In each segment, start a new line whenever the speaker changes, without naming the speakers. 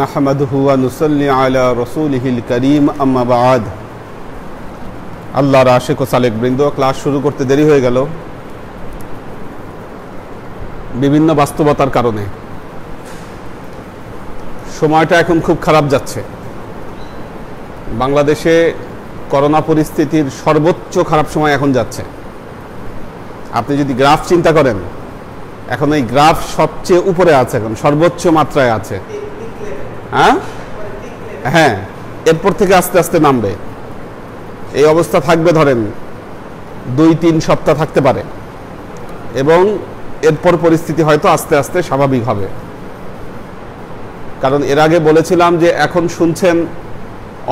নাহমাদুহু ওয়া নুসাল্লি আলা রাসূলিহিল কারীম আম্মা বা'দ। আল্লাহর আশিক ও সালেক বৃন্দ, ক্লাস শুরু করতে দেরি হয়ে গেল বিভিন্ন বাস্তবতার কারণে। সময়টা এখন খুব খারাপ যাচ্ছে। বাংলাদেশে করোনা পরিস্থিতির সর্বোচ্চ খারাপ সময় এখন যাচ্ছে। আপনি যদি গ্রাফ চিন্তা করেন, এখন এই গ্রাফ সবচেয়ে উপরে আছে, এখন সর্বোচ্চ মাত্রায় আছে। হ্যাঁ, এরপর থেকে আস্তে আস্তে নামবে। এই অবস্থা থাকবে ধরেন 2-3 সপ্তাহ থাকতে পারে, এবং এরপর পরিস্থিতি হয়তো আস্তে আস্তে স্বাভাবিক হবে। কারণ এর আগে বলেছিলাম যে এখন শুনছেন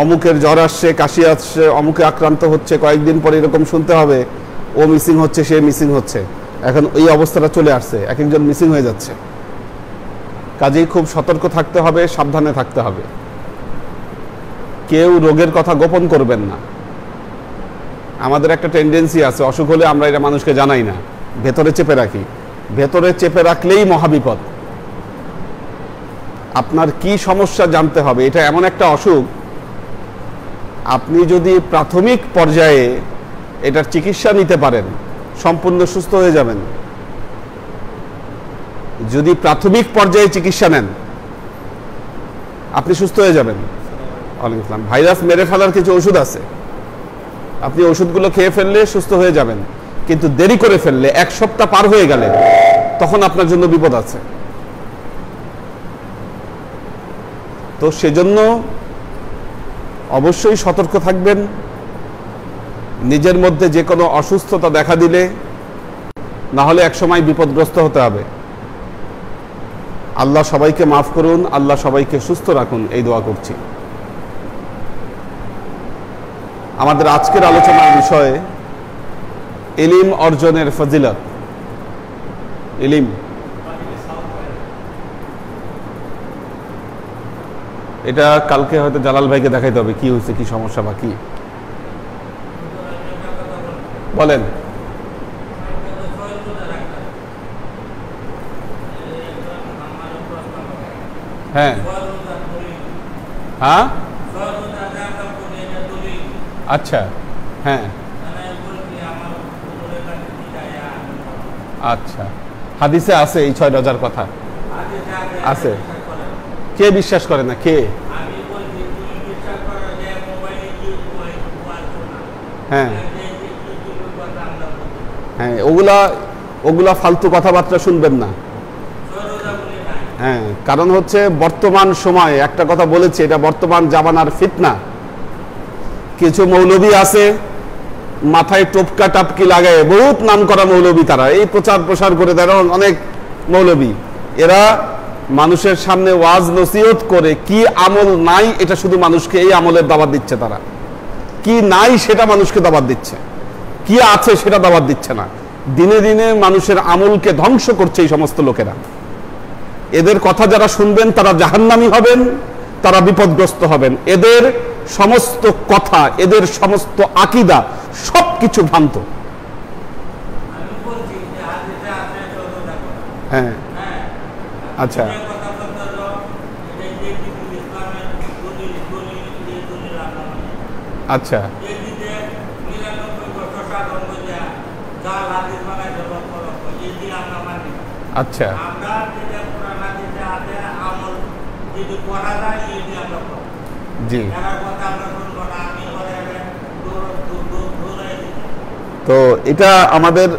অমুকের জ্বর আসছে, কাশি আসছে, অমুকে আক্রান্ত হচ্ছে, কয়েকদিন পরে এরকম শুনতে হবে ও মিসিং হচ্ছে, সে মিসিং হচ্ছে। এখন এই অবস্থাটা চলে আসছে, এক একজন মিসিং হয়ে যাচ্ছে। কাজেই খুব সতর্ক থাকতে হবে, সাবধানে থাকতে হবে। কেউ রোগের কথা গোপন করবেন না। আমাদের একটা টেন্ডেন্সি আছে, অসুখ হলে আমরা এটা মানুষকে জানাই না, ভেতরে চেপে রাখি। ভেতরে চেপে রাখলেই মহাবিপদ। আপনার কি সমস্যা জানতে হবে। এটা এমন একটা অসুখ, আপনি যদি প্রাথমিক পর্যায়ে এটার চিকিৎসা নিতে পারেন, সম্পূর্ণ সুস্থ হয়ে যাবেন। যদি প্রাথমিক পর্যায়ে চিকিৎসা নেন, আপনি সুস্থ হয়ে যাবেন। ওয়ালাইকুম আসসালাম। ভাইরাস মেরে ফেলার কিছু ওষুধ আছে, আপনি ওষুধগুলো খেয়ে ফেললে সুস্থ হয়ে যাবেন। কিন্তু দেরি করে ফেললে, 1 সপ্তাহ পার হয়ে গেলে, তখন আপনার জন্য বিপদ আছে। তো সেজন্য অবশ্যই সতর্ক থাকবেন। নিজের মধ্যে যে কোনো অসুস্থতা দেখা দিলে, না হলে একসময় বিপদগ্রস্ত হতে হবে। আল্লাহ সবাইকে মাফ করুন, আল্লাহ সবাইকে সুস্থ রাখুন, এই দোয়া করছি। আমাদের আজকের আলোচনার বিষয়ে ইলম অর্জনের ফজিলত। ইলম, এটা কালকে হয়তো জালাল ভাইকে দেখাইতে হবে কি হয়েছে, কি সমস্যা বা কি বলেন। হ্যাঁ হ্যাঁ, আচ্ছা, হ্যাঁ আচ্ছা, হাদিসে আছে এই 6 রোজার কথা আছে। কে বিশ্বাস করে না? কে? হ্যাঁ হ্যাঁ, ওগুলা ফালতু কথাবার্তা শুনবেন না। হ্যাঁ, কারণ হচ্ছে বর্তমান সময় একটা কথা বলেছি, এটা বর্তমান জামানার ফিতনা। কিছু মৌলবী আছে মাথায় টোপকা টাপকি লাগায়, বহুত নাম করা মৌলবী, তারা এই প্রচার প্রসার করে দেয়। অনেক মৌলবী, এরা মানুষের সামনে ওয়াজ নসিহত করে কি আমল নাই, এটা শুধু মানুষকে এই আমলের দাওয়াত দিচ্ছে। তারা কি নাই সেটা মানুষকে দাওয়াত দিচ্ছে, কি আছে সেটা দাওয়াত দিচ্ছে না। দিনে দিনে মানুষের আমলকে ধ্বংস করছে এই সমস্ত লোকেরা। এদের কথা যারা শুনবেন তারা জাহান্নামী হবেন, তারা বিপদগ্রস্ত হবেন। এদের সমস্ত কথা, এদের সমস্ত আকীদা সবকিছু ভ্রান্ত। হ্যাঁ আচ্ছা, আচ্ছা, আচ্ছা, জি। তো এটা আমাদের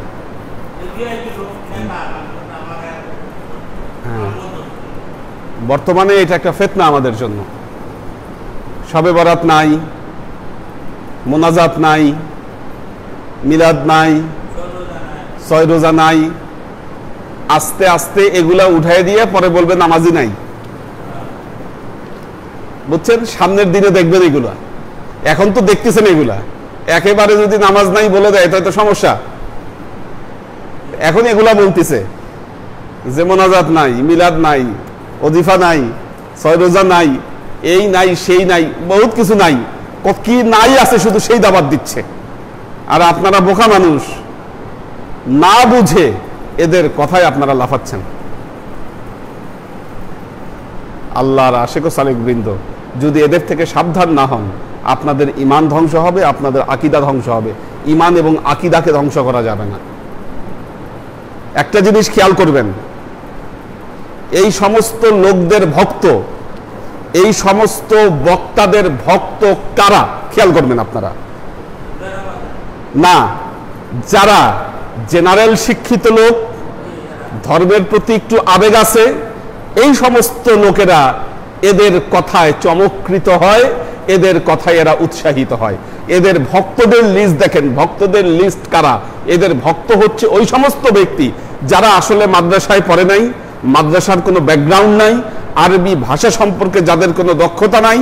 বর্তমানে এটা একটা ফিতনা আমাদের জন্য। শবে বরাত নাই, মোনাজাত নাই, মিলাদ নাই, 6 রোজা নাই। আস্তে আস্তে এগুলা উঠাই দিয়ে পরে বলবে নামাজি নাই। বুঝছেন? সামনের দিনে দেখবেন এগুলা। এখন তো দেখতেছেন এগুলা। একেবারে যদি নামাজ নাই বলে দেয় তাহলে তো সমস্যা। এখন এগুলা বলতেছে যে মোনাজাত নাই, মিলাদ নাই, ওজিফা নাই, 6 রোজা নাই, এই নাই, সেই নাই, বহুত কিছু নাই। কি নাই আছে শুধু সেই দাবাত দিচ্ছে। আর আপনারা বোকা মানুষ, না বুঝে এদের কথায় আপনারা লাফাচ্ছেন। আল্লাহর আশিক ও সালেক বৃন্দ, যদি এদের থেকে সাবধান না হন, আপনাদের ঈমান ধ্বংস হবে, আপনাদের আকীদা ধ্বংস হবে। ঈমান এবং আকীদাকে ধ্বংস করা যাবে না। একটা জিনিস খেয়াল করবেন, এই সমস্ত লোকদের ভক্ত, এই সমস্ত বক্তাদের ভক্ত কারা খেয়াল করবেন আপনারা। না, যারা জেনারেল শিক্ষিত লোক, ধর্মের প্রতি একটু আবেগ আছে, এই সমস্ত লোকেরা এদের কথায় চমৎকৃত হয়, এদের কথায় এরা উৎসাহিত হয়। এদের ভক্তদের লিস্ট দেখেন, ভক্তদের লিস্ট কারা? এদের ভক্ত হচ্ছে ওই সমস্ত ব্যক্তি যারা আসলে মাদ্রাসায় পড়ে নাই, মাদ্রাসার কোনো ব্যাকগ্রাউন্ড নাই, আরবি ভাষা সম্পর্কে যাদের কোনো দক্ষতা নাই,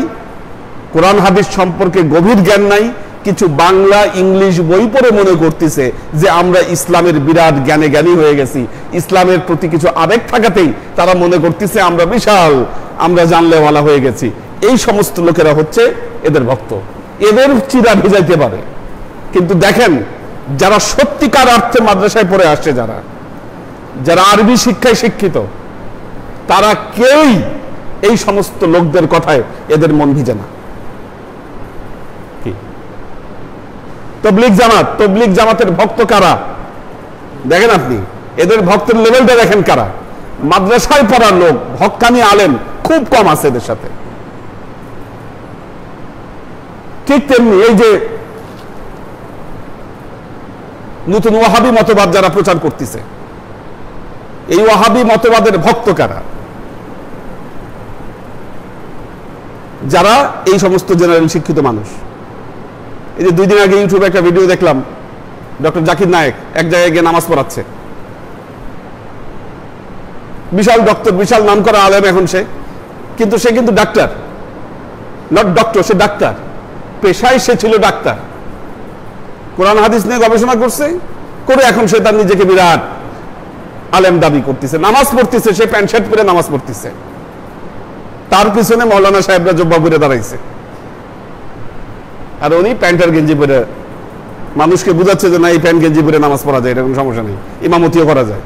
কোরআন হাদিস সম্পর্কে গভীর জ্ঞান নাই, কিছু বাংলা ইংলিশ বই পড়ে মনে করতেছে যে আমরা ইসলামের বিরাট জ্ঞানী হয়ে গেছি। ইসলামের প্রতি কিছু আবেগ থাকাতেই তারা মনে করতেছে আমরা বিশাল, আমরা জানলেওয়ালা হয়ে গেছি। এই সমস্ত লোকেরা হচ্ছে এদের ভক্ত। এদের চিরা ভিজাইতে পারে, কিন্তু দেখেন যারা সত্যিকার অর্থে মাদ্রাসায় পড়ে আসছে, যারা আরবি শিক্ষায় শিক্ষিত, তারা কেউই এই সমস্ত লোকদের কথায় এদের মন ভিজে না। তবলিগ জামাতের ভক্ত কারা দেখেন আপনি, এদের ভক্তের লেভেলটা দেখেন কারা। মাদ্রাসায় পড়ার লোক, হক্কানি আলেম খুব কম আছে এদের সাথে। ঠিক তেমনি এই যে নতুন ওয়াহাবি মতবাদ যারা প্রচার করতেছে, এই ওয়াহাবি মতবাদের ভক্ত কারা? যারা এই সমস্ত জেনারেল শিক্ষিত মানুষ। এই যে 2 দিন আগে ইউটিউবে একটা ভিডিও দেখলাম, ডক্টর জাকির নায়েক এক জায়গায় গিয়ে নামাজ পড়াচ্ছে। বিশাল ডক্টর, বিশাল নাম করা আলেম এখন সে, কিন্তু সে কিন্তু doctor, not doctor, say doctor পেশায়, সে ছিল ডাক্তার। কোরআন হাদিস নিয়ে গবেষণা করছে, করে এখন সে তার নিজেকে বিরাট আলেম দাবি করতেছে। নামাজ পড়তেছে, সে প্যান্ট শার্ট পরে নামাজ পড়তেছে, তার পিছনে মৌলানা সাহেবরা জব্বা পরে দাঁড়াইছে, আর উনি প্যান্ট আর গেঞ্জি পরে মানুষকে বুঝাচ্ছে যে না, এই প্যান্ট গেঞ্জি পরে নামাজ পড়া যায়, এরকম সমস্যা নেই, ইমামতিও করা যায়।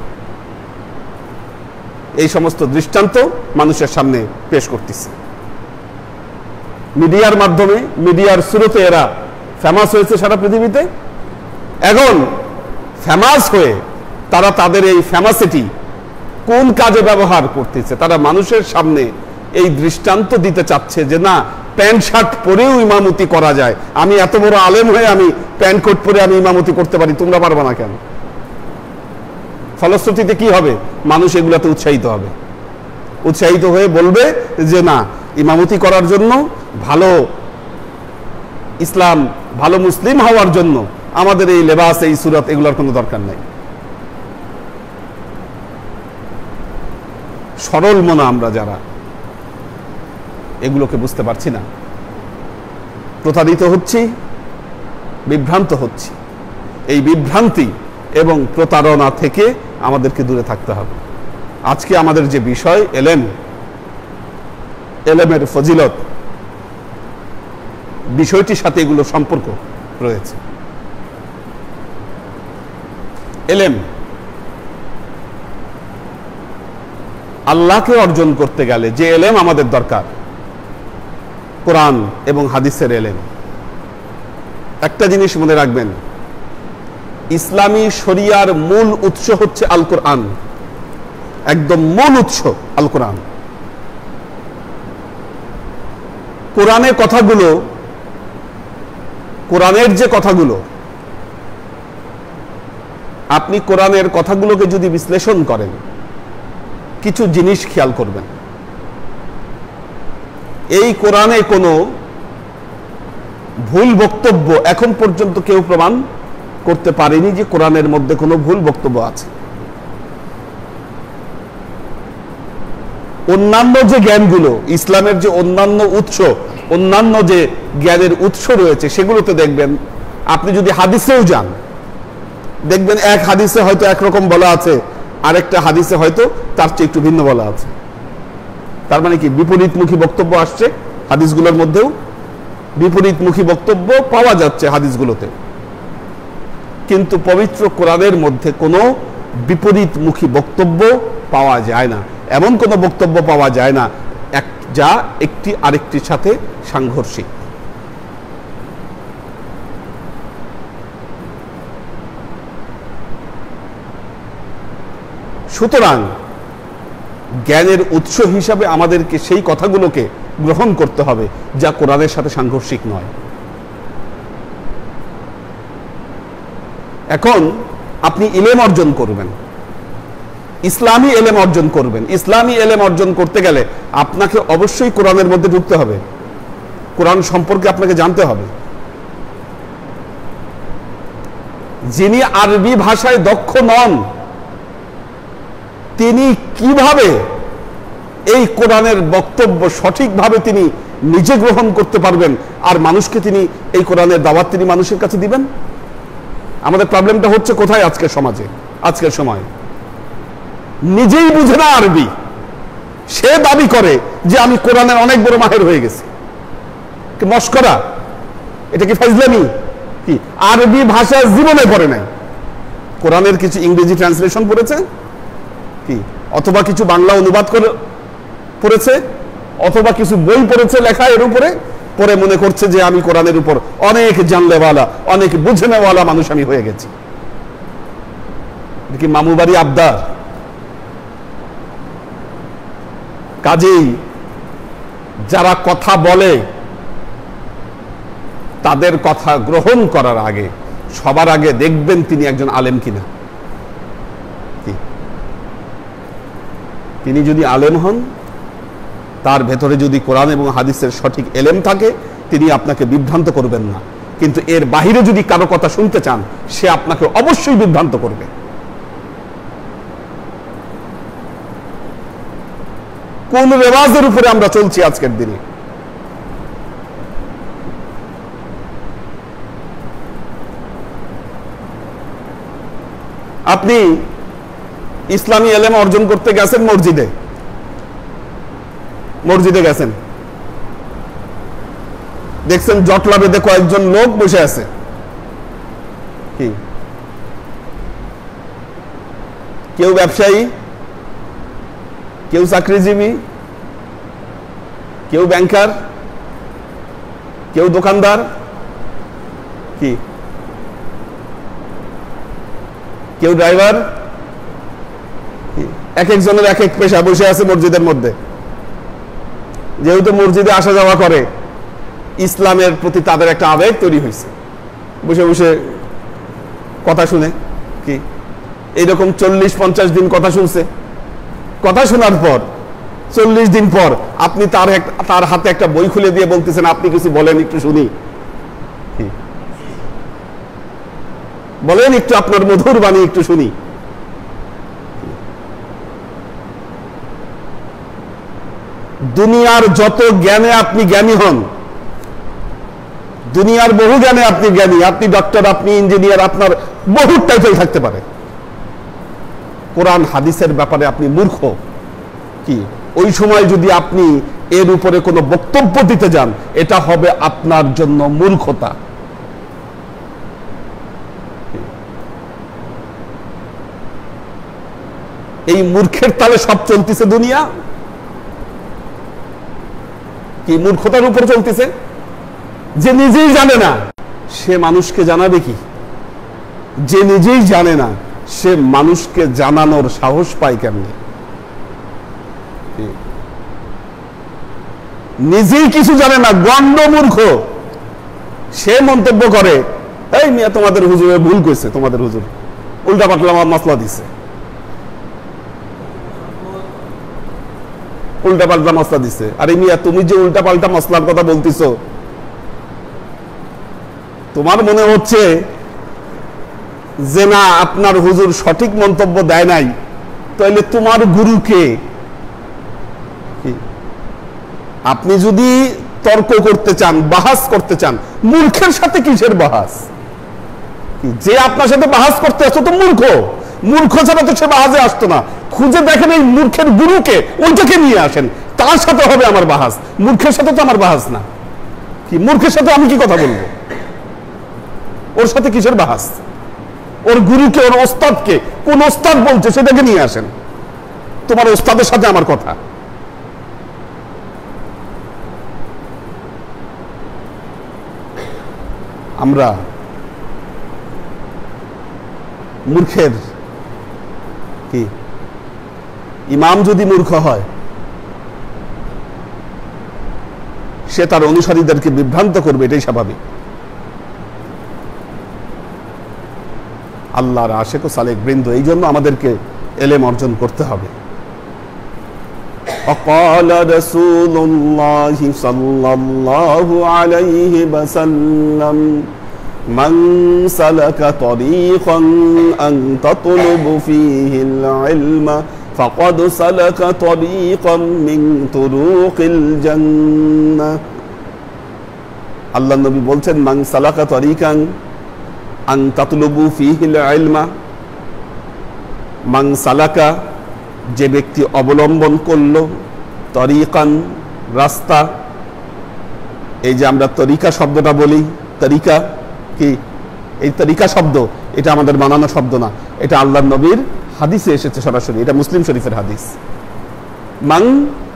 এই সমস্ত দৃষ্টান্ত মানুষের সামনে পেশ করতেছে মিডিয়ার মাধ্যমে, মিডিয়ার স্রোতে এরা ফেমাস হয়েছে সারা পৃথিবীতে। এখন ফেমাস হয়ে তারা তাদের এই ফেমাসিটি কোন কাজে ব্যবহার করতেছে? তারা মানুষের সামনে এই দৃষ্টান্ত দিতে চাচ্ছে যে না, প্যান্ট শার্ট পরেও ইমামতি করা যায়, আমি এত বড় আলেম হয়ে আমি প্যান্ট কোট পরে আমি ইমামতি করতে পারি, তোমরা পারবে না কেন? ফলশ্রুতিতে কি হবে? মানুষ এগুলাতে উৎসাহিত হবে, উৎসাহিত হয়ে বলবে যে না, ইমামতি করার জন্য, ভালো ইসলাম, ভালো মুসলিম হওয়ার জন্য আমাদের এই লেবাস, এই সুরাত, এগুলোর কোনো দরকার নাই। সরল মনা আমরা যারা এগুলোকে বুঝতে পারছি না, প্রতারিত হচ্ছি, বিভ্রান্ত হচ্ছি। এই বিভ্রান্তি এবং প্রতারণা থেকে আমাদেরকে দূরে থাকতে হবে। আজকে আমাদের যে বিষয় এলেমের ফজিলত, বিষয়টির সাথে এগুলো সম্পর্ক রয়েছে। এলেম আল্লাহকে অর্জন করতে গেলে যে এলেম আমাদের দরকার, কোরআন এবং হাদিসের এলেম। একটা জিনিস মনে রাখবেন, ইসলামী শরিয়ার মূল উৎস হচ্ছে আল কোরআন, একদম মূল উৎস আল কোরআন। কোরআনের কথাগুলো, কোরআনের যে কথাগুলো, আপনি কোরআনের কথাগুলোকে যদি বিশ্লেষণ করেন, কিছু জিনিস খেয়াল করবেন। এই কোরআনে কোনো ভুল বক্তব্য এখন পর্যন্ত কেউ প্রমাণ করতে পারেনি যে কোরআনের মধ্যে কোনো ভুল বক্তব্য আছে। অন্যান্য যে জ্ঞানগুলো, ইসলামের যে অন্যান্য উৎস, অন্যান্য যে জ্ঞানের উৎস রয়েছে, সেগুলোতে দেখবেন, আপনি যদি হাদিসেও যান, দেখবেন এক হাদিসে হয়তো একরকম বলা আছে, আরেকটা হাদিসে হয়তো তার চেয়ে একটু ভিন্ন বলা আছে। তার মানে কি? বিপরীতমুখী বক্তব্য আসছে হাদিসগুলোর মধ্যেও, বিপরীতমুখী বক্তব্য পাওয়া যাচ্ছে হাদিসগুলোতে। কিন্তু পবিত্র কোরআনের মধ্যে কোনো বিপরীতমুখী বক্তব্য পাওয়া যায় না, এমন কোনো বক্তব্য পাওয়া যায় না যা একটি আরেকটির সাথে সাংঘর্ষিক। সুতরাং জ্ঞানের উৎস হিসাবে আমাদেরকে সেই কথাগুলোকে গ্রহণ করতে হবে যা কোরআনের সাথে সাংঘর্ষিক নয়। এখন আপনি ইলম অর্জন করবেন, ইসলামী এলেম অর্জন করবেন। ইসলামী এলেম অর্জন করতে গেলে আপনাকে অবশ্যই কোরআনের মধ্যে ঢুকতে হবে, কোরআন সম্পর্কে আপনাকে জানতে হবে। যিনি আরবি ভাষায় দক্ষ নন, তিনি কিভাবে এই কোরআনের বক্তব্য সঠিকভাবে তিনি নিজে গ্রহণ করতে পারবেন, আর মানুষকে তিনি এই কোরআনের দাওয়াত তিনি মানুষের কাছে দিবেন? আমাদের প্রবলেমটা হচ্ছে কোথায় আজকের সমাজে, আজকের সময় নিজেই বুঝে না আরবি, সে দাবি করে যে আমি কোরআনের অনেক বড় মাহের হয়ে গেছি। মস্করা, এটা কি ফাজলামি? কি আরবি ভাষা জীবনে পড়ে নাই, কোরআনের কিছু ইংরেজি ট্রান্সলেশন পড়েছে কি, অথবা কিছু বাংলা অনুবাদ করে পড়েছে, অথবা কিছু বই পড়েছে লেখা এর উপরে, পরে মনে করছে যে আমি কোরআনের উপর অনেক জানলেওয়ালা, অনেক বুঝনেওয়ালা মানুষ আমি হয়ে গেছি। কি মামুবাড়ি আবদার? কাজেই যারা কথা বলে তাদের কথা গ্রহণ করার আগে সবার আগে দেখবেন তিনি একজন আলেম কিনা। তিনি যদি আলেম হন, তার ভেতরে যদি কোরআন এবং হাদিসের সঠিক এলেম থাকে, তিনি আপনাকে বিভ্রান্ত করবেন না। কিন্তু এর বাহিরে যদি কারো কথা শুনতে চান, সে আপনাকে অবশ্যই বিভ্রান্ত করবে। কোন রেওয়াজের উপরে আমরা চলছি আজকের দিনে? আপনি ইসলামী এলেম অর্জন করতে গেছেন মসজিদে, মসজিদে গেছেন, দেখছেন জটলা বেঁধে কয়েকজন লোক বসে আছে, কি কেউ ব্যবসায়ী, কেউ চাকরিজীবী, কেউ ব্যাংকার, কেউ দোকানদার, কি কেউ ড্রাইভার, এক একজনের এক এক পেশা বসে আছে মসজিদের মধ্যে। যেহেতু মসজিদে আসা যাওয়া করে, ইসলামের প্রতি তাদের একটা আবেগ তৈরি হয়েছে, বসে বসে কথা শুনে, কি এইরকম 40-50 দিন কথা শুনছে। কথা শোনার পর 40 দিন পর আপনি তার হাতে একটা বই খুলে দিয়ে বলতেছেন, আপনি কিছু বলেন, একটু শুনি, বলেন একটু আপনার মধুর বাণী একটু শুনি। দুনিয়ার যত জ্ঞানে আপনি জ্ঞানী হন, দুনিয়ার বহু জ্ঞানে আপনি জ্ঞানী, আপনি ডক্টর, আপনি ইঞ্জিনিয়ার, আপনার বহু টাইটেল থাকতে পারে, কোরআন হাদিসের ব্যাপারে আপনি মূর্খ। কি ওই সময় যদি আপনি এর উপরে কোনো বক্তব্য দিতে যান, এটা হবে আপনার জন্য মূর্খতা। এই মূর্খের তালে সব চলতেছে দুনিয়া, কি মূর্খতার উপর চলতেছে। যে নিজেই জানে না সে মানুষকে জানাবে কি? যে নিজেই জানে না সে মানুষকে জানানোর সাহস পায় কেমনে? নিজেই কিছু জানে না, গণ্ড মূর্খ, সে মন্তব্য করে, এই মিয়া তোমাদের হুজুরে ভুল কইছে, তোমাদের হুজুর উল্টা পাল্টা মাসলা দিছে, উল্টা পাল্টা মশলা দিছে। আরে মিয়া, তুমি যে উল্টা পাল্টা মশলার কথা বলতেছো, তোমার মনে হচ্ছে যে না আপনার হুজুর সঠিক মন্তব্য দেয় নাই, তাহলে তোমার গুরুকে? আপনি যদি তর্ক করতে চান, বাহাস করতে চান, মূর্খের সাথে কিসের বাহাস? যে আপনার সাথে বাহাস করতে আসতো তো মূর্খ, মূর্খ ছাড়া তো সে বাহাজে আসতো না। খুঁজে দেখেন এই মূর্খের গুরুকে, ওইটাকে নিয়ে আসেন, তার সাথে হবে আমার বাহাস। মূর্খের সাথে তো আমার বাহাস না। কি মূর্খের সাথে আমি কি কথা বলবো? ওর সাথে কিসের বাহাস? ওর গুরুকে, ওর ওস্তাদকে, কোন ওস্তাদ বলছে সেটাকে নিয়ে আসেন, তোমার ওস্তাদের সাথে আমার কথা। আমরা মূর্খের কি ইমাম যদি মূর্খ হয়, সে তার অনুসারীদেরকে বিভ্রান্ত করবে, এটাই স্বাভাবিক। আল্লাহর আশিক ও সালেক বৃন্দ, এই জন্য আমাদেরকে এলেম অর্জন করতে হবে। وقال رسول الله صلى الله عليه وسلم من سلك طريقا أن تطلب فيه العلم فقد سلك طريقا من طرق الجنة। আল্লাহ নবী বলছেন, মান সালাকা তরিকান আন তাতলুবু ফীহিল ইলমা, মান সালাকা, যে ব্যক্তি অবলম্বন করলো, তরিকান, রাস্তা। এই যে আমরা তরিকা শব্দটা বলি, তরিকা কি? এই তরিকা শব্দ এটা আমাদের বানানো শব্দ না, এটা আল্লাহর নবীর হাদিসে এসেছে সরাসরি, এটা মুসলিম শরীফের হাদিস। মান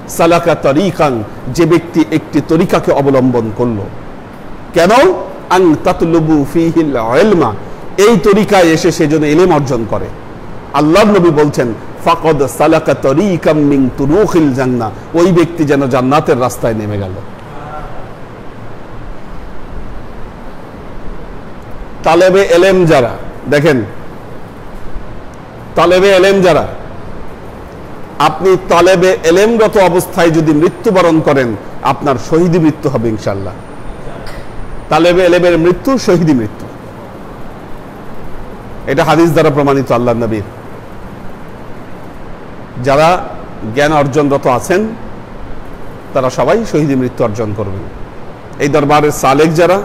সালাকা তরিকান, যে ব্যক্তি একটি তরিকাকে অবলম্বন করলো, কেন? আন তাতলুবু ফীহিল ইলমা, এই তরিকায় এসে সে যেন ইলম অর্জন করে। আল্লাহর নবী বলছেন, ফাকাদ সালাকা তরিকাম মিন তুরুকিল জান্নাহ, ওই ব্যক্তি যেন জান্নাতের রাস্তায় নেমে গেল। তালেবে এলেম যারা, দেখেন তালেবে এলেম যারা, আপনি তালেবে এলেমরত অবস্থায় যদি মৃত্যুবরণ করেন, আপনার শহীদি মৃত্যু হবে ইনশাআল্লাহ। তালেবে এলেমের মৃত্যু শহীদি মৃত্যু, এটা হাদিস দ্বারা প্রমাণিত আল্লাহর নবীর। যারা জ্ঞান অর্জনরত আছেন তারা সবাই শহীদি মৃত্যু অর্জন করবেন। এই দরবারের সালেক যারা,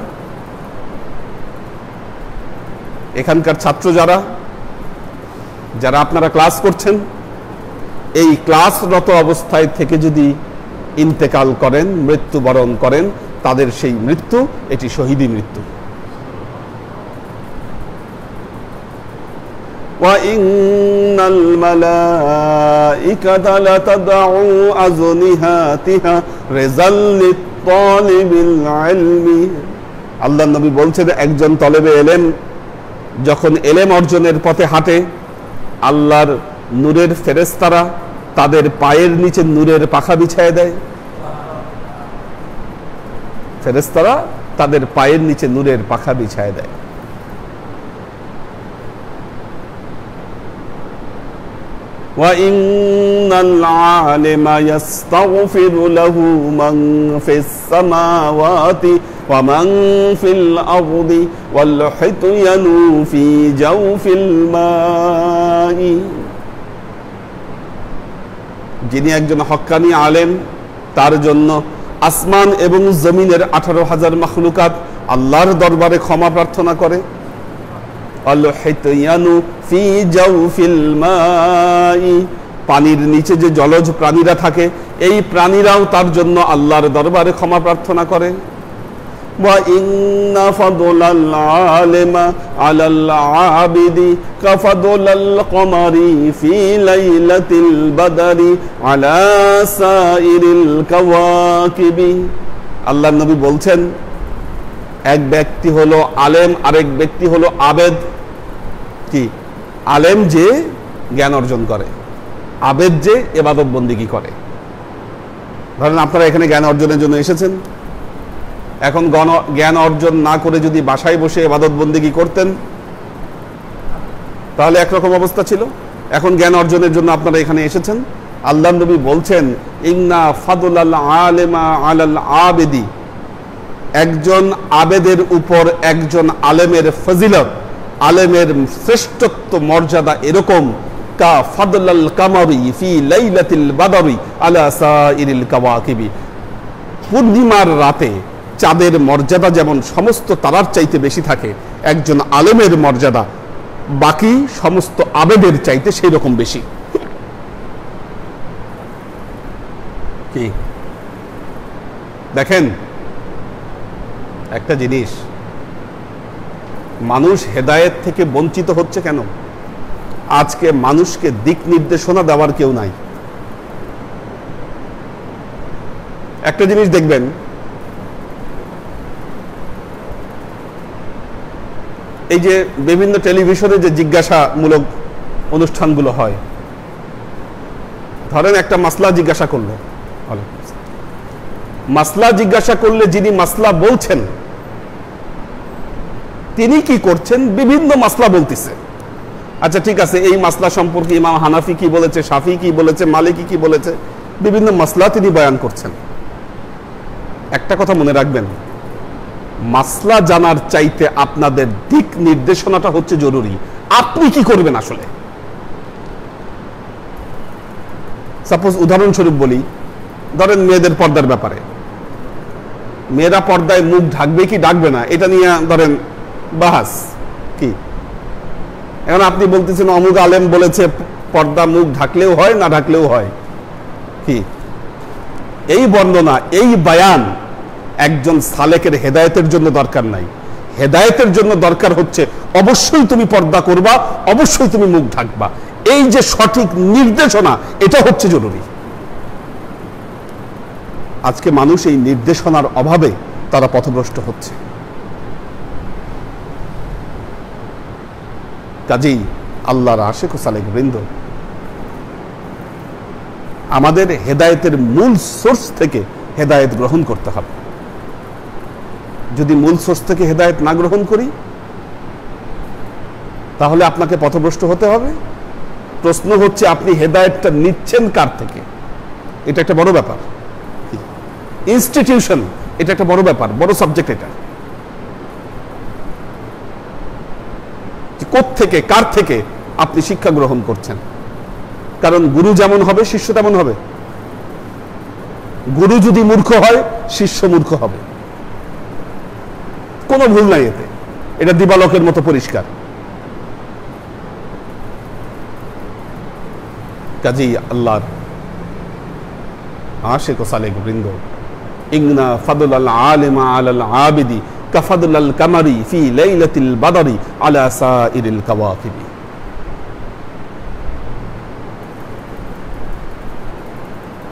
এখানকার ছাত্র যারা, যারা আপনারা ক্লাস করছেন, এই ক্লাসরত অবস্থায় থেকে যদি ইন্তেকাল করেন, মৃত্যুবরণ করেন, তাদের সেই মৃত্যু এটি শহীদি মৃত্যু। وَإِنَّ الْمَلَائِكَةَ لَتَضَعُ أَجْنِحَتَهَا رِزْقًا لِلطَّالِبِ الْعِلْمِ। আল্লাহর নবী বলছেন, একজন তলেবে এলেম যখন এলেম অর্জনের পথে হাঁটে, আল্লাহর নূরের ফেরেশতারা তাদের পায়ের নিচে নূরের পাখা বিছায় দেয়। ফেরেশতারা তাদের পায়ের নিচে নূরের পাখা বিছায় দেয়। وَإِنَّ الْعَالِمَ يَسْتَغْفِرُ لَهُ مَنْ فِي السَّمَاوَاتِ وَمَنْ فِي الْأَرْضِ وَالْحِيَطَانُ فِي جَوْفِ الْمَاءِ। যিনি একজন হক্কানি আলেম, তার জন্য আসমান এবং জমিনের 18,000 মাখলুকাত আল্লাহর দরবারে ক্ষমা প্রার্থনা করে। আল-হিতায়ানু ফি জাওফিল মাই, পানির নিচে যে জলজ প্রাণীরা থাকে, এই প্রাণীরাও তার জন্য আল্লাহর দরবারে ক্ষমা প্রার্থনা করে। ওয়া ইন্না ফাদলাল আলিমা আলাল আবিদি কাফাদলাল কমারি ফি লাইলাতিল বাদরি আলা সাইরিল কাওয়াকিবি। আল্লাহর নবী বলছেন, এক ব্যক্তি হলো আলেম, আরেক ব্যক্তি হলো আবেদ। কি? আলেম যে জ্ঞান অর্জন করে, আবেদ যে ইবাদত বন্দেগী করে। ধরেন আপনারা এখানে জ্ঞান অর্জনের জন্য এসেছেন, এখন জ্ঞান অর্জন না করে যদি বাসায় বসে ইবাদত বন্দেগী করতেন, তাহলে একরকম অবস্থা ছিল। এখন জ্ঞান অর্জনের জন্য আপনারা এখানে এসেছেন। আল্লাহর নবী বলছেন, ইন্না ফাদলাল আলিমা আলাল আবেদি, একজন আবেদের উপর একজন আলেমের ফজিলত, আলেমের শ্রেষ্ঠত্ব মর্যাদা এরকম, কা ফাদলাল কামারি ফি লাইলাতিল বাদরি আলা সাইরিল কাওয়াকিবি, পূর্ণিমার রাতে চাঁদের মর্যাদা যেমন সমস্ত তারার চাইতে বেশি থাকে, একজন আলেমের মর্যাদা বাকি সমস্ত আবেদের চাইতে সেই রকম বেশি। কি দেখেন একটা জিনিস, মানুষ হেদায়েত থেকে বঞ্চিত হচ্ছে কেন? আজকে মানুষকে দিক নির্দেশনা দেওয়ার কেউ নাই। একটা জিনিস দেখবেন, এই যে বিভিন্ন টেলিভিশনে যে জিজ্ঞাসামূলক অনুষ্ঠানগুলো হয়, ধরেন একটা মাসলা জিজ্ঞাসা করলো, মাসলা জিজ্ঞাসা করলে যিনি মাসলা বলছেন তিনি কি করছেন, বিভিন্ন মাসলা বলতেছে। আচ্ছা ঠিক আছে, এই মাসলা সম্পর্কে ইমাম হানাফি কি বলেছে, শাফি কি বলেছে, মালিকি কি বলেছে, বিভিন্ন মাসলা তিনি বয়ান করছেন। একটা কথা মনে রাখবেন, মাসলা জানার চাইতে আপনাদের দিক নির্দেশনাটা হচ্ছে জরুরি। আপনি কি করবেন আসলে? সাপোজ উদাহরণস্বরূপ বলি, ধরেন মেয়েদের পর্দার ব্যাপারে, মেয়েরা পর্দায় মুখ ঢাকবে কি ঢাকবে না এটা নিয়ে ধরেন বাহাস কি। এখন আপনি বলতেছেন অমুক আলেম বলেছে পর্দা মুখ ঢাকলেও হয় না ঢাকলেও হয় কি। এই বর্ণনা, এই বয়ান একজন সালেকের হেদায়েতের জন্য দরকার নাই। হেদায়েতের জন্য দরকার হচ্ছে অবশ্যই তুমি পর্দা করবা, অবশ্যই তুমি মুখ ঢাকবা। এই যে সঠিক নির্দেশনা, এটা হচ্ছে জরুরি। আজকে মানুষ এই নির্দেশনার অভাবে তারা পথভ্রষ্ট হচ্ছে। কাজেই আল্লাহর আশিক ও সালেক বৃন্দ, আমাদের হেদায়েতের মূল সোর্স থেকে হেদায়েত গ্রহণ করতে হবে। যদি মূল সোর্স থেকে হেদায়েত না গ্রহণ করি তাহলে আপনাকে পথভ্রষ্ট হতে হবে। প্রশ্ন হচ্ছে আপনি হেদায়েতটা নিচ্ছেন কার থেকে, এটা একটা বড় ব্যাপার। ইনস্টিটিউশন, এটা একটা বড় ব্যাপার, বড় সাবজেক্ট। এটা কোত্থেকে, কার থেকে আপনি শিক্ষা গ্রহণ করছেন। কারণ গুরু যেমন হবে শিষ্য তেমন হবে। গুরু যদি মূর্খ হয় শিষ্য মূর্খ হবে, কোনো ভুল নাই এতে, এটা দিবালকের মতো পরিষ্কার। কাজেই আল্লাহর আশিক ও সালেক বৃন্দ, ইগনা ফাদলাল আলিমা আলাল আবিদি কাফাদুল কামারি ফি লাইলাতিল বাদরি আলা সাইরিল কাওয়াকিবি।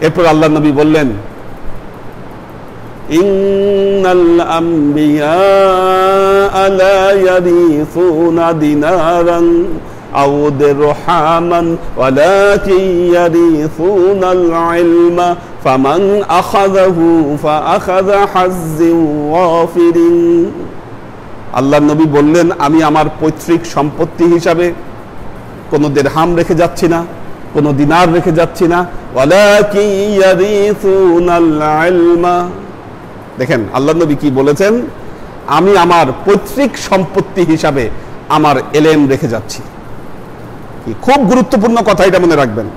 এরপর আল্লাহ নবী বললেন, ইন্নাল আম্বিয়া লা ইয়ারিসুনা দিনারান আও দিরহামান ওয়ালাকিন ইয়ারিসুনাল ইলমা ফামান আখাযাহু ফাআখাযা হাজ্জিন ওয়াফিরিন। আল্লাহর নবী বললেন, আমি আমার পৈতৃক সম্পত্তি হিসাবে কোনো দিরহাম রেখে যাচ্ছি না, কোনো দিনার রেখে যাচ্ছি না। ওয়ালাকিন ইয়ারিসুনাল ইলমা। দেখেন আল্লাহর নবী কি বলেছেন, আমি আমার পৈতৃক সম্পত্তি হিসাবে আমার এলেম রেখে যাচ্ছি। খুব গুরুত্বপূর্ণ কথা, এটা মনে রাখবেন,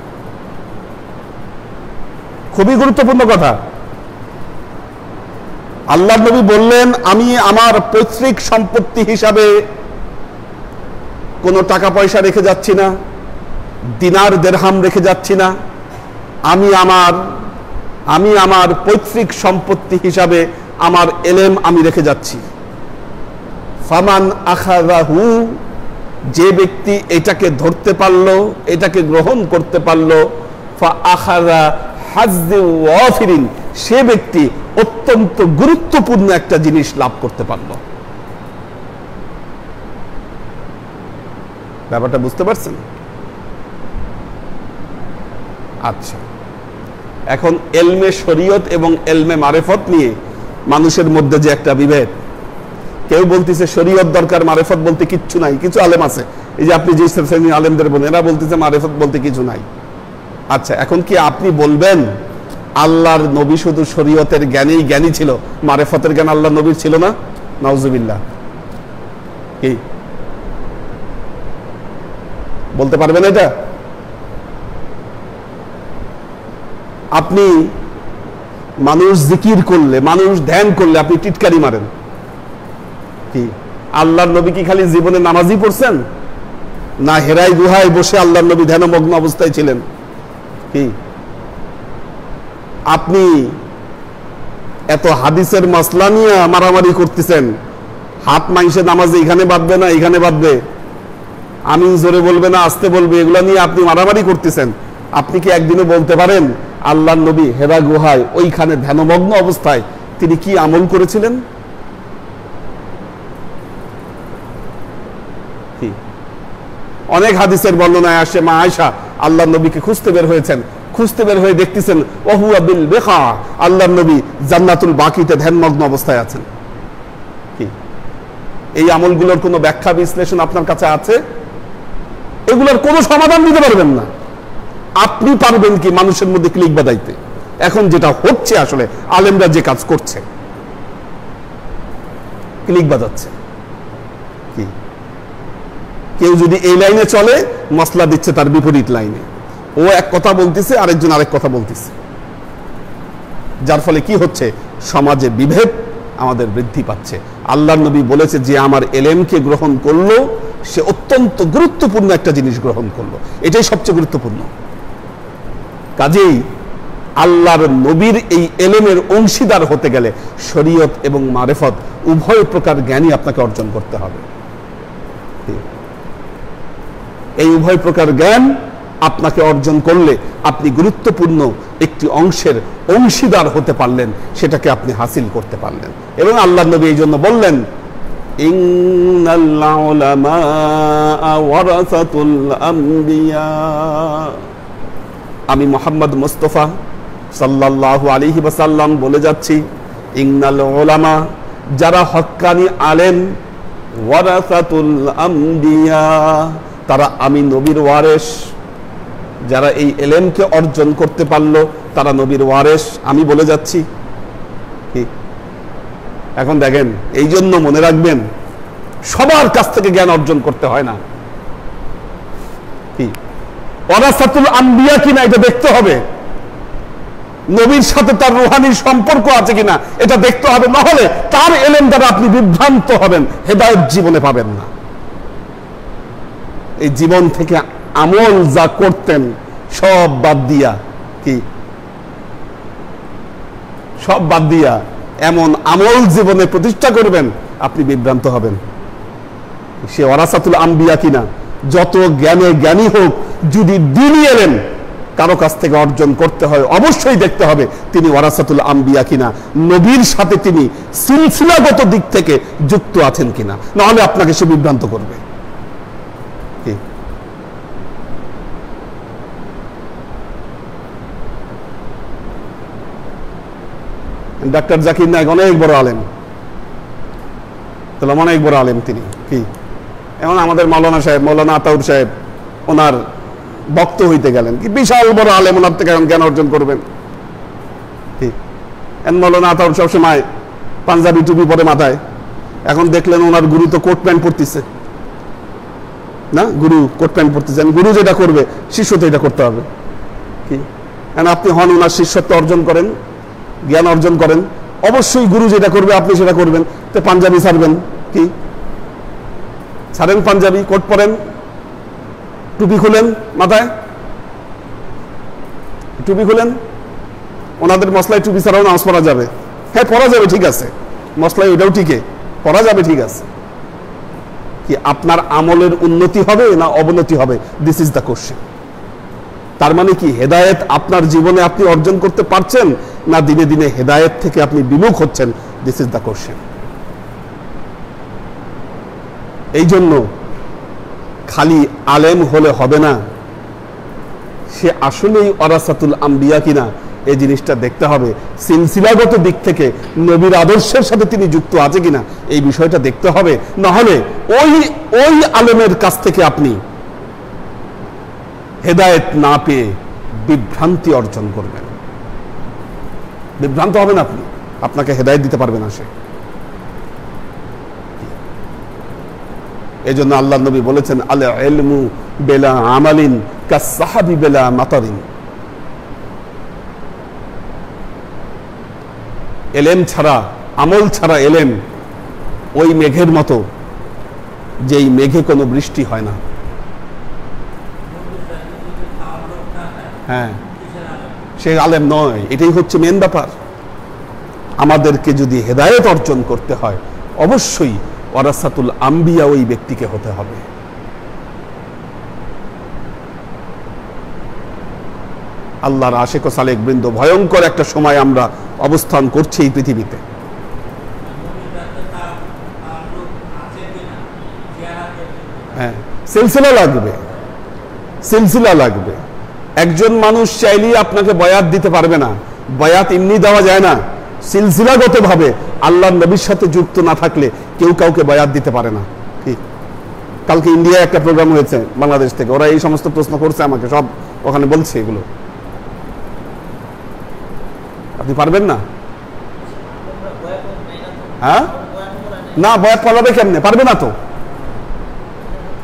খুবই গুরুত্বপূর্ণ কথা। আল্লাহর নবী বললেন, আমি আমার পৈতৃক সম্পত্তি হিসাবে কোনো টাকা পয়সা রেখে যাচ্ছি না, দিনার দিরহাম রেখে যাচ্ছি না। আমি আমার পৈতৃক সম্পত্তি হিসাবে আমার এলেম আমি রেখে যাচ্ছি। ফামান আখাযাহু, যে ব্যক্তি এটাকে ধরতে পারলো, এটাকে গ্রহণ করতে পারলো, ফাআখাযা হাজ্জিন ওয়াফিরিন, সে ব্যক্তি অত্যন্ত গুরুত্বপূর্ণ একটা জিনিস লাভ করতে পারলো। ব্যাপারটা বুঝতে পারছেন? আচ্ছা, এখন এলমে শরীয়ত এবং এলমে মারেফত নিয়ে মানুষের মধ্যে যে একটা বিভেদ, কেউ বলতেছে শরীয়ত দরকার, মারেফত বলতে কিচ্ছু নাই। কিছু আলেম আছে, এই যে আপনি যে শ্রেণী আলেমদের বলেন, এরা বলতেছে মারেফত বলতে কিছু নাই। আচ্ছা, এখন কি আপনি বলবেন আল্লাহর নবী শুধু শরীয়তের জ্ঞানেই জ্ঞানী ছিল, মারেফতের জ্ঞান আল্লাহর নবীর ছিল না? নাউজুবিল্লাহ। কি বলতে পারবেন এটা? আপনি মানুষ জিকির করলে, মানুষ ধ্যান করলে আপনি টিটকারি মারেন। কি আল্লাহর নবী কি খালি জীবনে নামাজই পড়ছেন? না হেরাই গুহায় বসে আল্লাহর নবী ধ্যানমগ্ন অবস্থায় ছিলেন? কি আপনি এত হাদিসের মাসলা নিয়ে মারামারি করতেছেন, হাত মাইসে নামাজে এখানে বাঁধবে না এখানে বাঁধবে, আমি জোরে বলবে না আস্তে বলবে, এগুলা নিয়ে আপনি মারামারি করতেছেন। আপনি কি একদিনও বলতে পারেন আল্লাহর নবী হেরা গুহায় ওইখানে ধ্যানমগ্ন অবস্থায় তিনি কি আমল করেছিলেন? অনেক হাদিসের বর্ণনায় আসে মা আয়েশা আল্লাহ নবীকে খুঁজতে বের হয়েছেন, খুঁজতে বের হয়ে দেখতেছেন ওহুয়া বিল বেখা, আল্লাহ নবী জান্নাতুল বাকিতে ধ্যানমগ্ন অবস্থায় আছেন। কি এই আমলগুলোর কোনো ব্যাখ্যা বিশ্লেষণ আপনার কাছে আছে? এগুলোর কোনো সমাধান দিতে পারবেন না। আপনি পারবেন কি মানুষের মধ্যে ক্লিক বাদাইতে? এখন যেটা হচ্ছে আসলে আলেমরা যে কাজ করছে, ক্লিক বাজাচ্ছে। কি কেউ যদি এই লাইনে চলে মসলা দিচ্ছে তার বিপরীত লাইনে, ও এক কথা বলতেছে আরেকজন আরেক কথা বলতেছে, যার ফলে কি হচ্ছে সমাজে বিভেদ আমাদের বৃদ্ধি পাচ্ছে। আল্লাহর নবী বলেছে যে আমার এলেমকে গ্রহণ করলো সে অত্যন্ত গুরুত্বপূর্ণ একটা জিনিস গ্রহণ করলো, এটাই সবচেয়ে গুরুত্বপূর্ণ। কাজেই আল্লাহর নবীর এই এলেমের অংশীদার হতে গেলে শরীয়ত এবং মারেফত উভয় প্রকার জ্ঞানই আপনাকে অর্জন করতে হবে। এই উভয় প্রকার জ্ঞান আপনাকে অর্জন করলে আপনি গুরুত্বপূর্ণ একটি অংশের অংশীদার হতে পারলেন, সেটাকে আপনি হাসিল করতে পারলেন। এবং আল্লাহর নবী এই জন্য বললেন ইন্নাল উলামা ওয়ারাসাতুল আম্বিয়া, আমি মুহাম্মদ মুস্তাফা সাল্লাল্লাহু আলাইহি ওয়াসাল্লাম বলে যাচ্ছি, ইন্নাল উলামা যারা হক্কানি আলেম, ওয়ারাসাতুল আম্বিয়া তারা আমি নবীর ওয়ারেস। যারা এই এলেমকে অর্জন করতে পারলো তারা নবীর ওয়ারেস, আমি বলে যাচ্ছি। কি এখন দেখেন, এই জন্য মনে রাখবেন সবার কাছ থেকে জ্ঞান অর্জন করতে হয় না। কি ওয়ারাসাতুল আম্বিয়া কিনা এটা দেখতে হবে, নবীর সাথে তার রুহানি সম্পর্ক আছে কিনা এটা দেখতে হবে, না হলে তার এলেম দ্বারা আপনি বিভ্রান্ত হবেন, হেদায়েত জীবনে পাবেন না। এই জীবন থেকে আমল যা করতেন সব বাদ দিয়া, কি সব বাদ দিয়া এমন আমল জীবনে প্রতিষ্ঠা করবেন আপনি বিভ্রান্ত হবেন। সে ওয়ারাসাতুল আম্বিয়া কিনা, যত জ্ঞানে জ্ঞানী হোক, যদি দ্বীনি এলেম কারো কাছ থেকে অর্জন করতে হয় অবশ্যই দেখতে হবে তিনি ওয়ারাসাতুল আম্বিয়া কিনা, নবীর সাথে তিনি সিলসিলাগত দিক থেকে যুক্ত আছেন কিনা, না হলে আপনাকে সে বিভ্রান্ত করবে। ডাক্তার জাকির নায়েক অনেক বড় আলেম, তাহলে অনেক বড় আলেম তিনি। কি এমন আমাদের মাওলানা সাহেব, মাওলানা আতাউর সাহেব, ওনার বক্ত হইতে গেলেন, কি বিশাল বড় আলেম, ওনার থেকে জ্ঞান অর্জন করবেন। ঠিক মাওলানা আতাউর সবসময় পাঞ্জাবি টুপি পরে মাথায়, এখন দেখলেন ওনার গুরু তো কোট প্যান্ট পরতেছে না, গুরু কোট প্যান্ট পরতেছেন, গুরু যেটা করবে শিষ্য তো এটা করতে হবে। কি আপনি হন ওনার শিষ্যত্ব অর্জন করেন, জ্ঞান অর্জন করেন, অবশ্যই গুরু যেটা করবে আপনি সেটা করবেন। তো পাঞ্জাবি ছাড়বেন, কি ছাড়েন পাঞ্জাবি, কোট পরেন, টুপি খুলেন মাথায়, টুপি খুলেন। ওনাদের মশলায় টুপি ছাড়াও নামাজ পড়া যাবে, হ্যাঁ পড়া যাবে, ঠিক আছে, মশলায় ওইটাও ঠিকই পড়া যাবে, ঠিক আছে। কি আপনার আমলের উন্নতি হবে না অবনতি হবে, দিস ইজ দ্য কোশ্চেন। তার মানে কি হেদায়েত আপনার জীবনে আপনি অর্জন করতে পারছেন না দিনে দিনে হেদায়েত থেকে আপনি বিমুখ হচ্ছেন, দিস ইজ দ্য কোশ্চেন। এই জন্য খালি আলেম হলে হবে না, সে আসলেই ওয়ারাসাতুল আম্বিয়া কিনা এই জিনিসটা দেখতে হবে। সিলসিলাগত দিক থেকে নবীর আদর্শের সাথে তিনি যুক্ত আছে কিনা এই বিষয়টা দেখতে হবে, না হলে ওই আলেমের কাছ থেকে আপনি হেদায়েত না পেয়ে বিভ্রান্তি অর্জন করবেন, বিভ্রান্ত হবেন আপনি, আপনাকে হেদায়েত দিতে পারবে না সে। এই জন্য আল্লাহ নবী বলেছেন আল ইলমু বিলা আমালিন কাসসাহাবি বিলা মাতারিন, এলেম ছাড়া, আমল ছাড়া এলেম ওই মেঘের মতো যেই মেঘে কোনো বৃষ্টি হয় না। হ্যাঁ, সে আলেম নয়, এটাই হচ্ছে মেন ব্যাপার। আমাদেরকে যদি হেদায়েত অর্জন করতে হয় অবশ্যই ওয়ারাসাতুল আম্বিয়া ওই ব্যক্তিকে হতে হবে। আল্লাহর আশিক ও সালেক বৃন্দ, ভয়ঙ্কর একটা সময় আমরা অবস্থান করছি এই পৃথিবীতে। হ্যাঁ, সিলসিলা লাগবে, সিলসিলা লাগবে। একজন মানুষ চাইলেই আপনাকে বয়াত দিতে পারবে না, বয়াত এমনি দেওয়া যায় না। সিলসিলাগত ভাবে আল্লাহর নবীর সাথে যুক্ত না থাকলে কেউ কাউকে বয়াত দিতে পারে না। কালকে ইন্ডিয়ায় একটা প্রোগ্রাম হয়েছে বাংলাদেশ থেকে, ওরা এই সমস্ত প্রশ্ন করছে আমাকে, সব ওখানে বলছে এগুলো। আপনি পারবেন না? হ্যাঁ, না বয়াত পড়াবে কেমনে? পারবে না তো,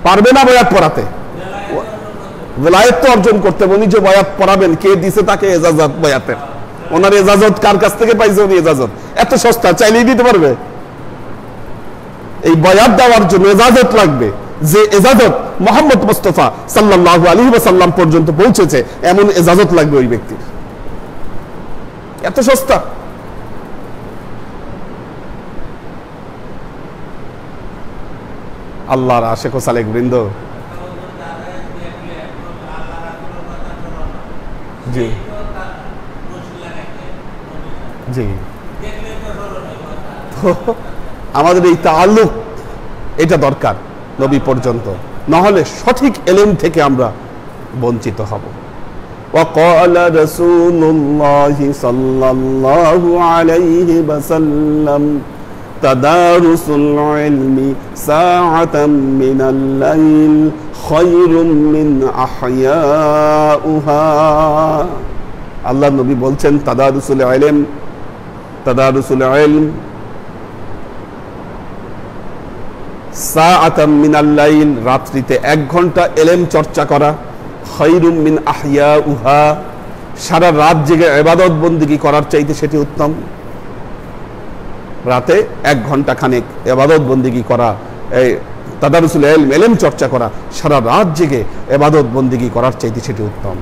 পারবে না বয়াত পড়াতে। ওলায়েত অর্জন করতে, উনি যে বয়াত পড়াবেন কে দিছে তাকে এজাজত বয়াতের? ওনার এজাজত কার কাছ থেকে পাইছে? উনি এজাজত এত সস্তা, চাইলেই দিতে পারবে? এই বয়াত দেওয়ার জন্য এজাজত লাগবে, যে এজাজত মুহাম্মদ মুস্তাফা সাল্লাল্লাহু আলাইহি ওয়াসাল্লাম পর্যন্ত পৌঁছেছে, এমন এজাজত লাগবে ওই ব্যক্তির। এত সস্তা। আল্লাহর আশিক ও সালেক বৃন্দ, জি জি, আমাদের এই তাআল্লুক এটা দরকার নবী পর্যন্ত, নহলে সঠিক ইলম থেকে আমরা বঞ্চিত হব। وقال رسول الله صلى الله عليه وسلم تدارس العلم ساعة من الليل خير من أحياؤها। আল্লাহ নবী বলছেন তাদারুসুল ইলম, তাদারুসুল ইলম সাআতাম মিনাল লাইল, রাত্রিতে 1 ঘন্টা ইলম চর্চা করা, খায়রুম মিন আহইয়াউহা, সারা রাত জেগে ইবাদত বন্দেগী করার চাইতে সেটি উত্তম। রাতে 1 ঘন্টা খানেক ইবাদত বন্দেগী করা, এই তাদারুসুল ইলম, ইলম চর্চা করা, সারা রাত জেগে ইবাদত বন্দেগী করার চাইতে সেটি উত্তম।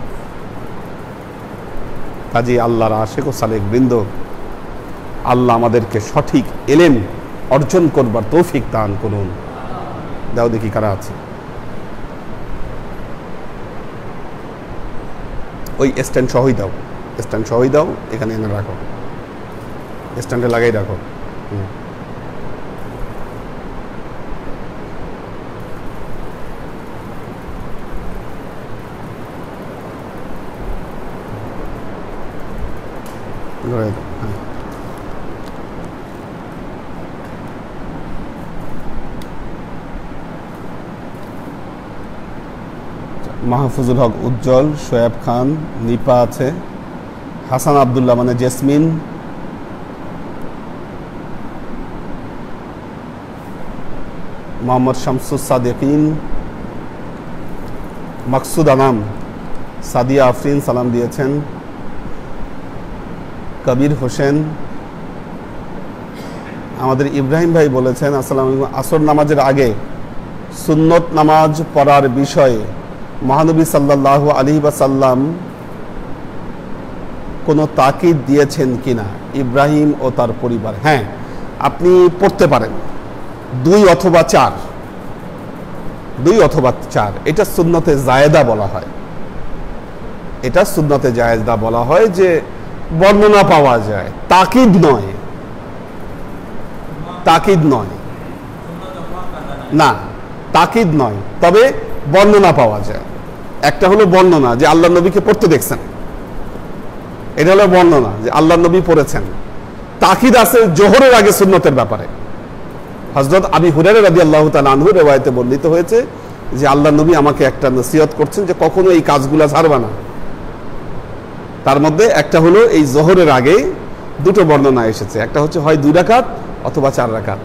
কাজী আল্লাহর আশিক ও সালেক বৃন্দ, আল্লাহ আমাদেরকে সঠিক ইলম অর্জন করবার তৌফিক দান করুন। দাও দেখি কারা আছে। ওই স্ট্যান্ড সহই দাও, স্ট্যান্ড সহই দাও, এখানে এনে রাখো, স্ট্যান্ডে লাগাই রাখো। মাহফুজুল হক উজ্জ্বল, শোয়েব খান, নিপা আছে, হাসান আব্দুল্লাহ মানে জেসমিন, মোহাম্মদ শামসুস সাদিকিন, মাকসুদ আনাম, সাদিয়া আফরিন সালাম দিয়েছেন, কবির হোসেন, আমাদের ইব্রাহিম ভাই বলেছেন আসসালামু আলাইকুম, আসর নামাজের আগে সুন্নত নামাজ পড়ার বিষয়ে মহানবী সাল্লাল্লাহু আলাইহি ওয়াসাল্লাম কোনো তাকিদ দিয়েছেন কিনা? ইব্রাহিম ও তার পরিবার, হ্যাঁ আপনি পড়তে পারেন 2 অথবা 4, 2 অথবা 4, এটা সুন্নতে জায়েদা বলা হয়। এটা সুন্নতে জায়েদা বলা হয় যে বর্ণনা পাওয়া যায়, তাকিদ নয়, তাকিদ নয়, না তাকিদ নয়, তবে বর্ণনা পাওয়া যায়। একটা হলো বর্ণনা যে আল্লাহ নবীকে পড়তে দেখছেন, এটা হলো বর্ণনা যে আল্লাহ নবী পড়েছেন। তাকিদ আছে জোহরের আগে সুন্নতের ব্যাপারে। হযরত আবী হুরায়রা রাদিয়াল্লাহু তাআলা আনহু riwayate বর্ণিত হয়েছে যে আল্লাহ নবী আমাকে একটা নসিহত করছেন যে কখনো এই কাজগুলো ছাড়বা না। তার মধ্যে একটা হলো এই জোহরের আগে 2টো বর্ণনা এসেছে, একটা হচ্ছে হয় 2 রাকাত অথবা 4 রাকাত,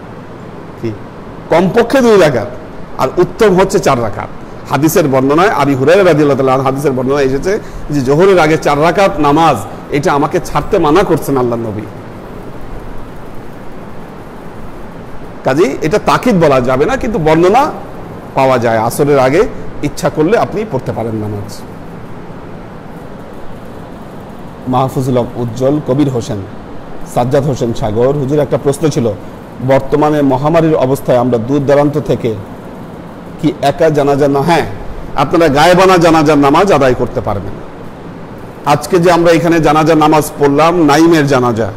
কি কমপক্ষে 2 রাকাত, আর উত্তম হচ্ছে 4 রাকাত। হাদিসের বর্ণনায় আবী হুরায়রা রাদিয়াল্লাহু তাআলা হাদিসের বর্ণনায় এসেছে যে জোহরের আগে 4 রাকাত নামাজ এটা আমাকে ছাড়তে মানা করছেন আল্লাহ নবী। কাজেই এটা তাকিদ বলা যাবে না, কিন্তু বর্ণনা পাওয়া যায় আসরের আগে ইচ্ছা করলে আপনি পড়তে পারেন নামাজ। মাহফুজুল হক উজ্জ্বল, কবির হোসেন, সাজ্জাদ হোসেন সাগর, হুজুর একটা প্রশ্ন ছিল, বর্তমানে মহামারীর অবস্থায় আমরা দূর দূরান্ত থেকে কি একা জানাজা না, হ্যাঁ আপনারা গায়েবানা জানাজার নামাজ আদায় করতে পারবেন। আজকে যে আমরা এখানে জানাজা নামাজ পড়লাম, নাইমের জানাজা,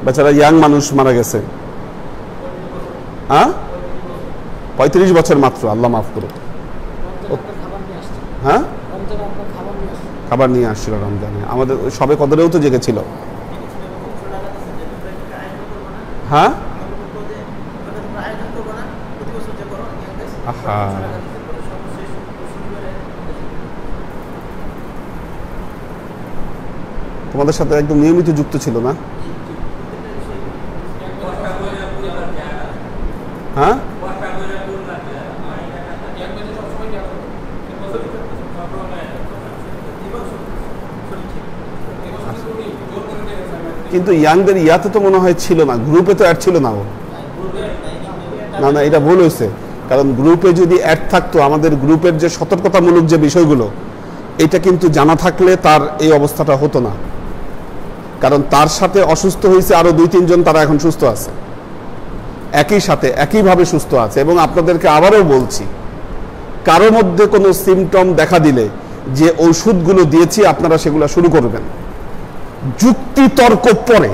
বেচারা ইয়াং মানুষ মারা গেছে, হ্যাঁ 35 বছর মাত্র, আল্লাহ মাফ করুক। হ্যাঁ, খাবার নিয়ে আসছিল রমজানে, আমাদের ওই সবে কদরেও তো জেগেছিল। হ্যাঁ, তোমাদের সাথে একদম নিয়মিত যুক্ত ছিল না? হ্যাঁ, কিন্তু ইয়াংদের ইয়াতে তো মনে হয় ছিল না, গ্রুপে তো অ্যাড ছিল না ও। না না, এটা ভুল হয়েছে, কারণ গ্রুপে যদি অ্যাড থাকতো, আমাদের গ্রুপের যে সতর্কতামূলক যে বিষয়গুলো, এটা কিন্তু জানা থাকলে তার এই অবস্থাটা হতো না। কারণ তার সাথে অসুস্থ হয়েছে আরো 2-3 জন, তারা এখন সুস্থ আছে, একই সাথে একইভাবে সুস্থ আছে। এবং আপনাদেরকে আবারও বলছি, কারো মধ্যে কোনো সিমটম দেখা দিলে যে ওষুধগুলো দিয়েছি আপনারা সেগুলো শুরু করবেন। যুক্তি তর্ক পরে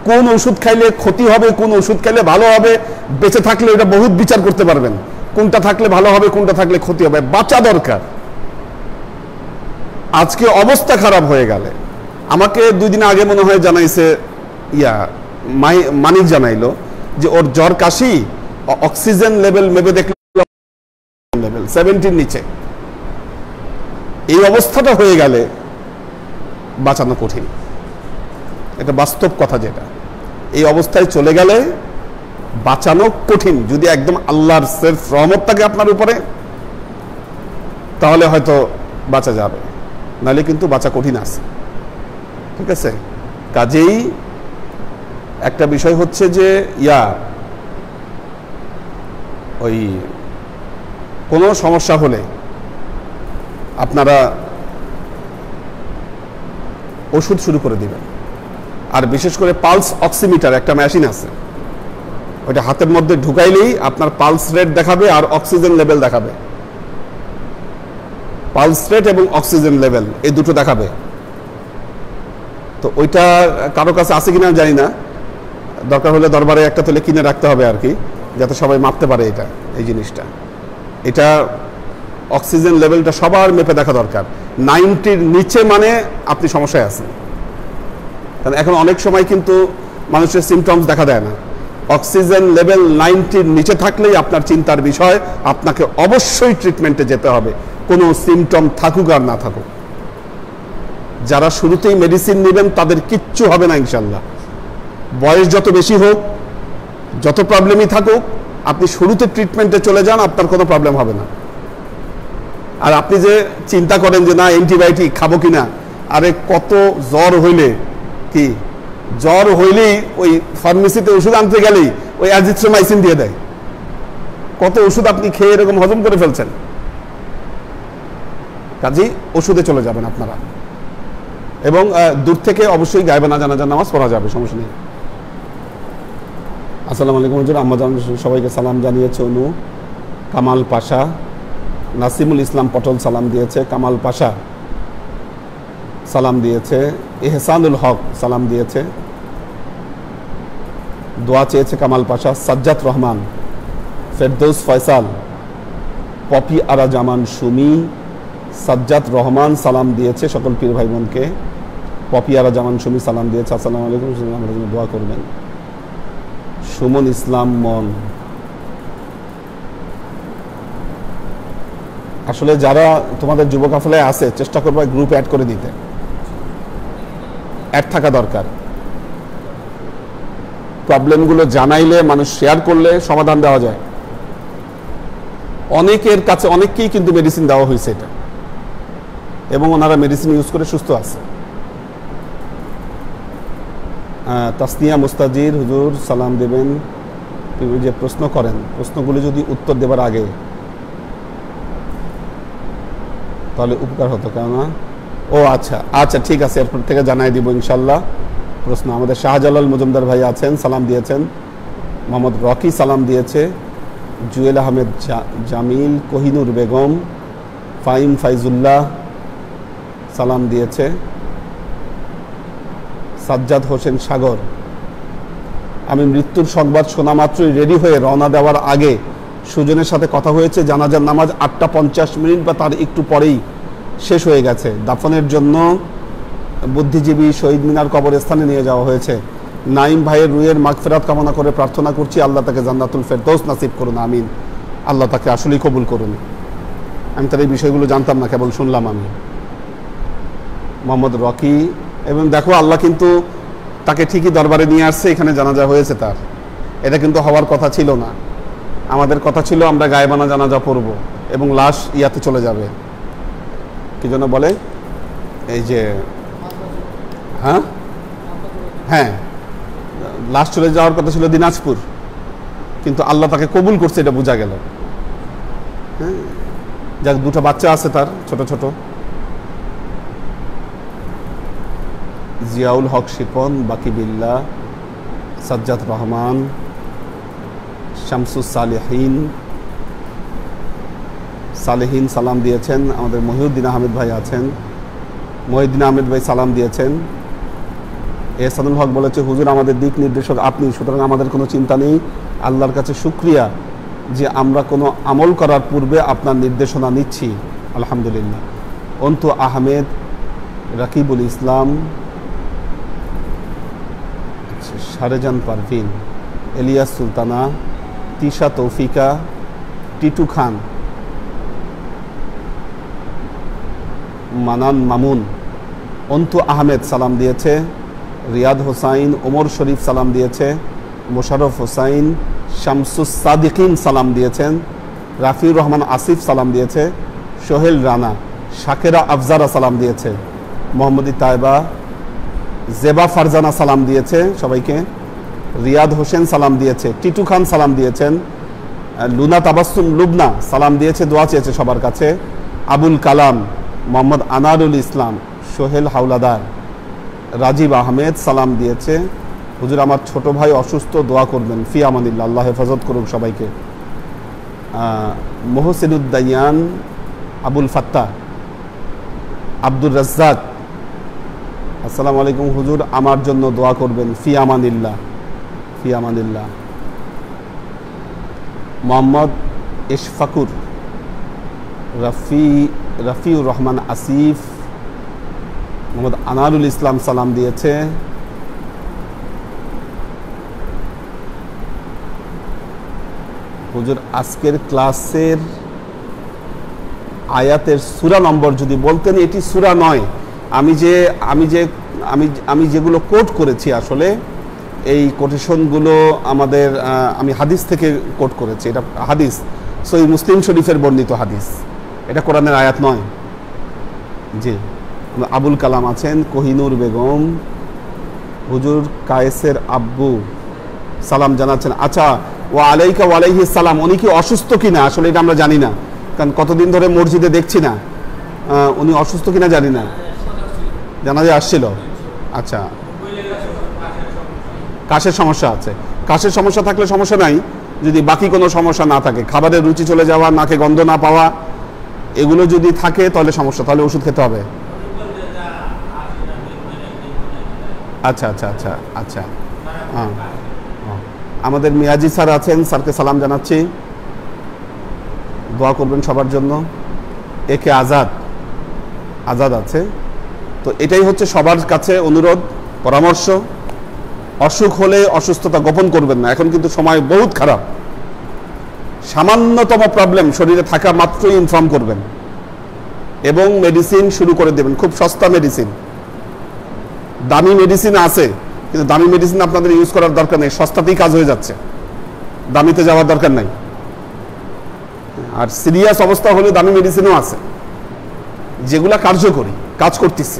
কোন ওষুধ খাইলে ক্ষতি হবে, কোন ওষুধ খাইলে ভালো হবে, বেঁচে থাকলে এটা বহুত বিচার করতে পারবেন, কোনটা থাকলে ভালো হবে, কোনটা থাকলে ক্ষতি হবে, বাঁচা দরকার। আজকে অবস্থা খারাপ হয়ে গেলে, আমাকে 2 দিন আগে মনে হয় জানাইছে মানিক জানাইলো যে ওর জ্বর কাশি, অক্সিজেন লেভেল মেপে দেখলে লেভেল 70 নিচে। এই অবস্থাটা হয়ে গেলে বাঁচানো কঠিন, এটা বাস্তব কথা। যেটা এই অবস্থায় চলে গেলে বাঁচানো কঠিন। যদি একদম আল্লাহর সির্ফ রহমত থাকে আপনার উপরে, তাহলে হয়তো বাঁচা যাবে, নাহলে কিন্তু বাঁচা কঠিন আছে। ঠিক আছে, কাজেই একটা বিষয় হচ্ছে যে ওই কোনো সমস্যা হলে আপনারা ওষুধ শুরু করে দিবেন। আর বিশেষ করে পালস অক্সিমিটার একটা মেশিন আছে, ওইটা হাতের মধ্যে ঢুকাইলেই আপনার পালস রেট দেখাবে আর অক্সিজেন লেভেল দেখাবে। পালস রেট এবং অক্সিজেন লেভেল এই দুটো দেখাবে। তো ওইটা কারো কাছে আছে কিনা জানি না, দরকার হলে দরবারে একটা তুলে কিনে রাখতে হবে আর কি, যাতে সবাই মাপতে পারে এটা, এই জিনিসটা। এটা অক্সিজেন লেভেলটা সবার মেপে দেখা দরকার। 90-র নিচে মানে আপনি সমস্যায় আছেন। কারণ এখন অনেক সময় কিন্তু মানুষের সিমটমস দেখা দেয় না। অক্সিজেন লেভেল 90-র নিচে থাকলেই আপনার চিন্তার বিষয়, আপনাকে অবশ্যই ট্রিটমেন্টে যেতে হবে, কোনো সিমটম থাকুক আর না থাকুক। যারা শুরুতেই মেডিসিন নেবেন তাদের কিচ্ছু হবে না ইনশাল্লাহ। বয়স যত বেশি হোক, যত প্রবলেমই থাকুক, আপনি শুরুতে ট্রিটমেন্টে চলে যান, আপনার কোনো প্রবলেম হবে না। আর আপনি যে চিন্তা করেন যে না অ্যান্টিবায়োটিক খাবো কিনা, আরে কত জ্বর হইলে কি, জ্বর হইলেই ওই ফার্মেসিতে ওষুধ আনতে গেলেই ওই অ্যাজিথ্রোমাইসিন দিয়ে দেয়। কত ওষুধ আপনি খেয়ে এরকম হজম করে ফেলছেন। কাজেই ওষুধে চলে যাবেন আপনারা। এবং দূর থেকে অবশ্যই গায়েবে না জানাজার নামাজ পড়া যাবে, সমস্যা নেই। আসসালামু আলাইকুম হুজুর, আম্মাজান সবাইকে সালাম জানিয়েছে। অনু কামাল পাশা, নাসিমুল ইসলাম পটল সালাম দিয়েছে, কামাল পাশা সালাম দিয়েছে, এহসানুল হক সালাম দিয়েছে, দোয়া চেয়েছে কামাল পাশা, সাজ্জাদ রহমান, ফেরদৌস ফয়সাল, পপি আরা জামান সুমি, সাজ্জাদ রহমান সালাম দিয়েছে সকল পীর ভাই বোনকে। পপি আরা জামান সুমি সালাম দিয়েছে, আসসালামু আলাইকুম, আমাদের জন্য দোয়া করবেন। সুমন ইসলাম মন, আসলে যারা তোমাদের যুব কাফেলায় আছে চেষ্টা করবো গ্রুপ অ্যাড করে দিতে, অ্যাড থাকা দরকার। প্রবলেমগুলো জানাইলে, মানুষ শেয়ার করলে সমাধান দেওয়া যায়। অনেকের কাছে অনেককেই কিন্তু মেডিসিন দেওয়া হয়েছে এটা, এবং ওনারা মেডিসিন ইউজ করে সুস্থ আছে। তাসনিয়া মুস্তাজির, হুজুর সালাম দেবেন। যে প্রশ্ন করেন, প্রশ্নগুলো যদি উত্তর দেবার আগে তাহলে উপকার হতো, কেননা ও আচ্ছা আচ্ছা ঠিক আছে, এরপর থেকে জানাই দিব ইনশাল্লাহ। প্রশ্ন আমাদের শাহজালাল মজুমদার ভাই আছেন, সালাম দিয়েছেন। মোহাম্মদ রকি সালাম দিয়েছে, জুয়েল আহমেদ জামিল, কোহিনুর বেগম, ফাইম ফাইজুল্লাহ সালাম দিয়েছে, সাজ্জাদ হোসেন সাগর। আমি মৃত্যুর সংবাদ শোনা মাত্রই রেডি হয়ে রওনা দেওয়ার আগে সুজনের সাথে কথা হয়েছে, জানাজার নামাজ 8:50 বা তার একটু পরেই শেষ হয়ে গেছে। দাফনের জন্য বুদ্ধিজীবী শহীদ মিনার কবরস্থানে নিয়ে যাওয়া হয়েছে। নাইম ভাইয়ের রুহের মাগফিরাত কামনা করে প্রার্থনা করছি, আল্লাহ তাকে জান্নাতুল ফেরদৌস নাসিব করুন, আমিন। আল্লাহ তাকে আসলেই কবুল করুন। আমি তার এই বিষয়গুলো জানতাম না, কেবল শুনলাম আমি। মোহাম্মদ রকি, এবং দেখো আল্লাহ কিন্তু তাকে ঠিকই দরবারে নিয়ে আসছে, এখানে জানাজা হয়েছে তার। এটা কিন্তু হওয়ার কথা ছিল না। আমাদের কথা ছিল আমরা গায়েবানা জানাজা পড়ব এবং লাশ ইয়াতে চলে যাবে, কি জন্য বলে, এই যে হ্যাঁ হ্যাঁ লাশ চলে যাওয়ার কথা ছিল দিনাজপুর, কিন্তু আল্লাহ তাকে কবুল করছে, এটা বোঝা গেল। হ্যাঁ, যাক, 2টা বাচ্চা আছে তার, ছোট ছোট। জিয়াউল হক শিপন, বাকি বিল্লা, সাজ্জাদ রহমান, শামসুস সালেহীন সালাম দিয়েছেন। আমাদের মহিউদ্দিন আহমেদ ভাই আছেন, মহিউদ্দিন আহমেদ ভাই সালাম দিয়েছেন। এহসানুল হক বলেছে, হুজুর আমাদের দিক নির্দেশক আপনি, সুতরাং আমাদের কোনো চিন্তা নেই। আল্লাহর কাছে শুকরিয়া যে আমরা কোনো আমল করার পূর্বে আপনার নির্দেশনা নিচ্ছি, আলহামদুলিল্লাহ। অন্তু আহমেদ, রাকিবুল ইসলাম, সারেজান পারভিন, এলিয়াস সুলতানা, তিশা তৌফিকা, টিটু খান, মানান মামুন, অন্তু আহমেদ সালাম দিয়েছে। রিয়াদ হোসাইন, ওমর শরীফ সালাম দিয়েছে। মোশাররফ হোসাইন, শামসুস সাদিকিন সালাম দিয়েছেন। রাফিউর রহমান আসিফ সালাম দিয়েছে। সোহেল রানা, শাকেরা আফজারা সালাম দিয়েছে। মোহাম্মদী তাইবা, জেবা ফারজানা সালাম দিয়েছে সবাইকে। রিয়াদ হোসেন সালাম দিয়েছে। টিটু খান সালাম দিয়েছেন। লুনা তাবাসসুম লুবনা সালাম দিয়েছে, দোয়া চেয়েছে সবার কাছে। আবুল কালাম, মোহাম্মদ আনারুল ইসলাম, সোহেল হাওলাদার, রাজীব আহমেদ সালাম দিয়েছে। হুজুর আমার ছোট ভাই অসুস্থ, দোয়া করবেন, ফি আমানিল্লাহ, আল্লাহ হেফাজত করুক সবাইকে। মোহসিনুদ্দাইয়ান, আবুল ফাত্তাহ, আব্দুর রাজ্জাক, আসসালামু আলাইকুম হুজুর আমার জন্য দোয়া করবেন, ফি আমানিল্লাহ, ফি আমানিল্লাহ। মোহাম্মদ ইশফাকুর, রফিউর রহমান আসিফ, মোহাম্মদ আনারুল ইসলাম সালাম দিয়েছে। হুজুর আজকের ক্লাসের আয়াতের সূরা নম্বর যদি বলতেন। এটি সূরা নয়, আমি যেগুলো কোট করেছি, আসলে এই কোটেশনগুলো আমাদের আমি হাদিস থেকে কোট করেছি। এটা হাদিস, সহিহ মুসলিম শরীফের বর্ণিত হাদিস, এটা কোরআনের আয়াত নয়। জি, আবুল কালাম আছেন, কোহিনুর বেগম, হুজুর কায়েসের আব্বু সালাম জানাচ্ছেন। আচ্ছা, ওয়া আলাইকা ওয়া আলাইহিস সালাম, উনি কি অসুস্থ কিনা আসলে এটা আমরা জানি না, কারণ কতদিন ধরে মসজিদে দেখছি না। উনি অসুস্থ কিনা জানি না, জানাজা আসছিল। আচ্ছা, কাশের সমস্যা আছে। কাশের সমস্যা থাকলে সমস্যা নাই, যদি বাকি কোনো সমস্যা না থাকে, খাবারের রুচি চলে যাওয়া, নাকে গন্ধ না পাওয়া, এগুলো যদি থাকে তাহলে সমস্যা, তাহলে ওষুধ খেতে হবে। আচ্ছা আচ্ছা আচ্ছা আচ্ছা, হ্যাঁ, আমাদের মিয়াজি স্যার আছেন, স্যারকে সালাম জানাচ্ছি, দোয়া করবেন সবার জন্য। একে আজাদ আছে। তো এটাই হচ্ছে সবার কাছে অনুরোধ, পরামর্শ, অসুখ হলে অসুস্থতা গোপন করবেন না। এখন কিন্তু সময় বহুত খারাপ, সামান্যতম প্রবলেম শরীরে থাকা মাত্রই ইনফর্ম করবেন এবং মেডিসিন শুরু করে দেবেন। খুব সস্তা মেডিসিন, দামি মেডিসিন আছে, কিন্তু দামি মেডিসিন আপনাদের ইউজ করার দরকার নেই, সস্তাতেই কাজ হয়ে যাচ্ছে, দামিতে যাওয়ার দরকার নাই। আর সিরিয়াস অবস্থা হলে দামি মেডিসিনও আছে, যেগুলা কার্যকরী, কাজ করতেছে।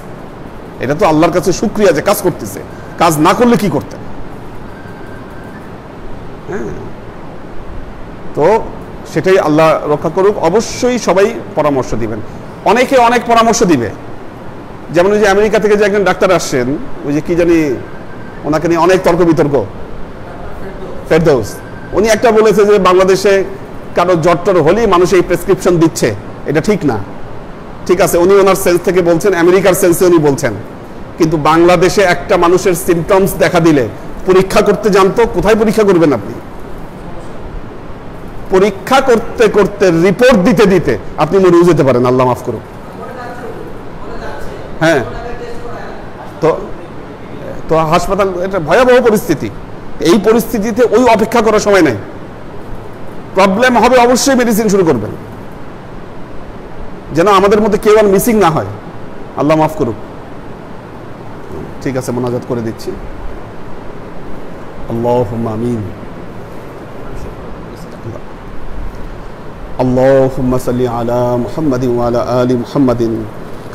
এটা তো আল্লাহর কাছে শুকরিয়া যে কাজ করতেছে, কাজ না করলে কি করতেন? হ্যাঁ, তো সেটাই আল্লাহ রক্ষা করুক। অবশ্যই সবাই পরামর্শ দিবেন, অনেকে অনেক পরামর্শ দিবে। যেমন ওই যে আমেরিকা থেকে যে একজন ডাক্তার আসছেন, ওই যে কি জানি, ওনাকে নিয়ে অনেক তর্ক বিতর্ক, ফেরদৌস, উনি একটা বলেছে যে বাংলাদেশে কারো জ্বর টর হলেই মানুষ এই প্রেসক্রিপশন দিচ্ছে, এটা ঠিক না। ঠিক আছে, উনি ওনার সেন্স থেকে বলছেন, আমেরিকার সেন্সে উনি বলছেন, কিন্তু বাংলাদেশে একটা মানুষের সিমটমস দেখা দিলে পরীক্ষা করতে জানতো, কোথায় পরীক্ষা করবেন আপনি? পরীক্ষা করতে করতে রিপোর্ট দিতে দিতে আপনি মরেও যেতে পারেন, আল্লাহ মাফ করুন। হ্যাঁ, তো তো হাসপাতাল, এটা ভয়াবহ পরিস্থিতি। এই পরিস্থিতিতে ওই অপেক্ষা করার সময় নাই। প্রবলেম হবে অবশ্যই মেডিসিন শুরু করবেন, যেন আমাদের মধ্যে কেউ আর মিসিং না হয়, আল্লাহ মাফ করুক। ঠিক আছে, মোনাজাত করে দিচ্ছি। আল্লাহুম্মা আমিন। আল্লাহুম্মা সাল্লি আলা মুহাম্মাদিন ওয়া আলা আলি মুহাম্মাদিন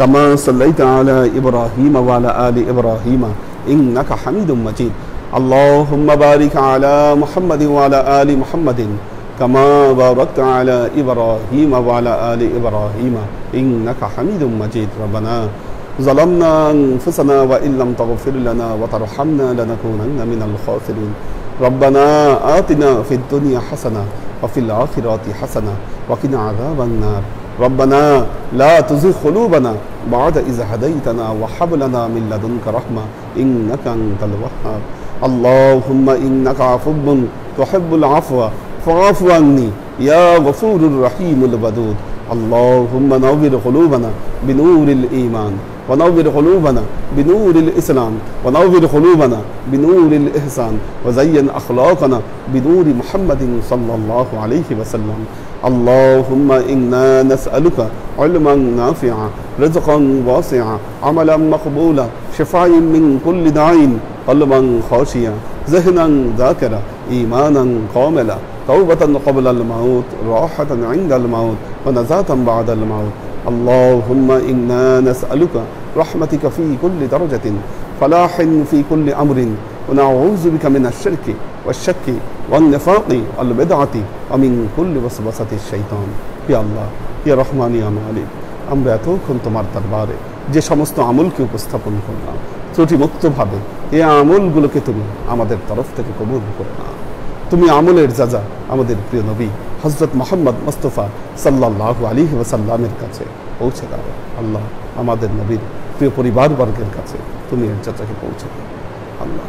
কামা সাল্লাইতা আলা ইব্রাহিম ওয়া আলা আলি ইব্রাহিম ইন্নাকা হামিদুম মাজিদ। আল্লাহুম্মা বারিক আলা মুহাম্মাদিন ওয়া আলা আলি মুহাম্মাদিন কামা বারাকতা আলা ইব্রাহিম ওয়া আলা আলি ইব্রাহিম ইন্নাকা হামিদুম মাজিদ। রব্বানা ظلمنا أنفسنا وإن لم تغفر لنا وترحمنا لنكونن من الخاسرين. ربنا آتنا في الدنيا حسنة وفي الآخرة حسنة وقنا عذاب النار. ربنا لا تزغ قلوبنا بعد إذ هديتنا وهب لنا من لدنك رحمة إنك أنت الوهاب. اللهم إنك عفو تحب العفو فاعف عني يا غفور الرحيم الودود. اللهم نور قلوبنا بنور الإيمان ونور قلوبنا بنور الإسلام ونور قلوبنا بنور الإحسان وزين أخلاقنا بنور محمد صلى الله عليه وسلم. اللهم إنا نسألك علما نافعا رزقا واسعا عملا مقبولا شفاء من كل داء قلبا خاشيا ذهنا ذاكرا إيمانا كاملا توبة قبل الموت راحة عند الموت ونزاة بعد الموت. اللهم إنا نسألك رحمتك في كل درجة فلاح في كل أمر ونعوذ بك من الشرك والشك والنفاق والبدعة ومن كل وسوسة الشيطان. يا الله يا رحمن يا مالك, আমরা এতক্ষণ তোমার দরবারে যে সমস্ত আমলকে উপস্থাপন করলাম ত্রুটিমুক্তভাবে এই আমলগুলোকে তুমি আমাদের তরফ থেকে কবুল করো না। তুমি আমলের যাজা আমাদের প্রিয় নবী হযরত মুহাম্মদ মুস্তাফা সাল্লাল্লাহু আলাইহি ওয়াসাল্লামের কাছে পৌঁছে দাও। আল্লাহ আমাদের নবীর প্রিয় পরিবারবর্গের কাছে তুমি এর যাজাকে পৌঁছে দাও। আল্লাহ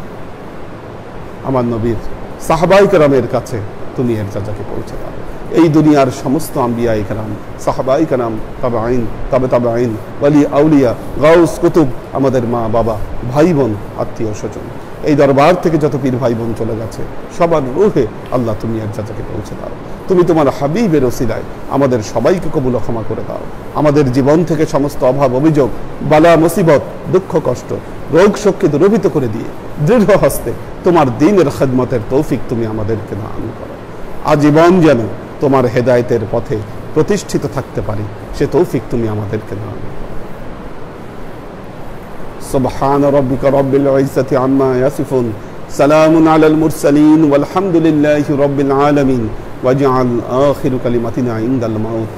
আমার নবীর সাহাবায়ে কেরামের কাছে তুমি এর যাজাকে পৌঁছে দাও। এই দুনিয়ার সমস্ত আম্বিয়ায়ে কেরাম, সাহাবায়ে কেরাম, তাবেঈন, তাবেঈন, ওয়ালি আউলিয়া, গাউস, কুতুব, আমাদের মা বাবা, ভাই বোন, আত্মীয় স্বজন, এই দরবার থেকে যত পীর ভাই বোন চলে গেছে সবার রূহে আল্লাহ তুমি এর যাজাকে পৌঁছে দাও। তুমি তোমার হাবিবের ওসিলায় আমাদের সবাইকে কবুল ক্ষমা করে দাও। আমাদের জীবন থেকে সমস্ত অভাব অভিযোগ, বালা মুসিবত, দুঃখ কষ্ট, রোগ শোককে দূরীভূত করে দিয়ে দৃঢ় হস্তে তোমার দ্বীনের খিদমতের তৌফিক তুমি আমাদেরকে দান করো। আজীবন যেন তোমার হেদায়েতের পথে প্রতিষ্ঠিত থাকতে পারি সে তৌফিক তুমি আমাদেরকে দান করো। سبحان ربك رب العزة عما يصفون سلام على المرسلين والحمد لله رب العالمين واجعل آخر كلمتنا عند الموت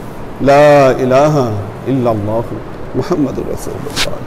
لا إله إلا الله محمد رسول الله.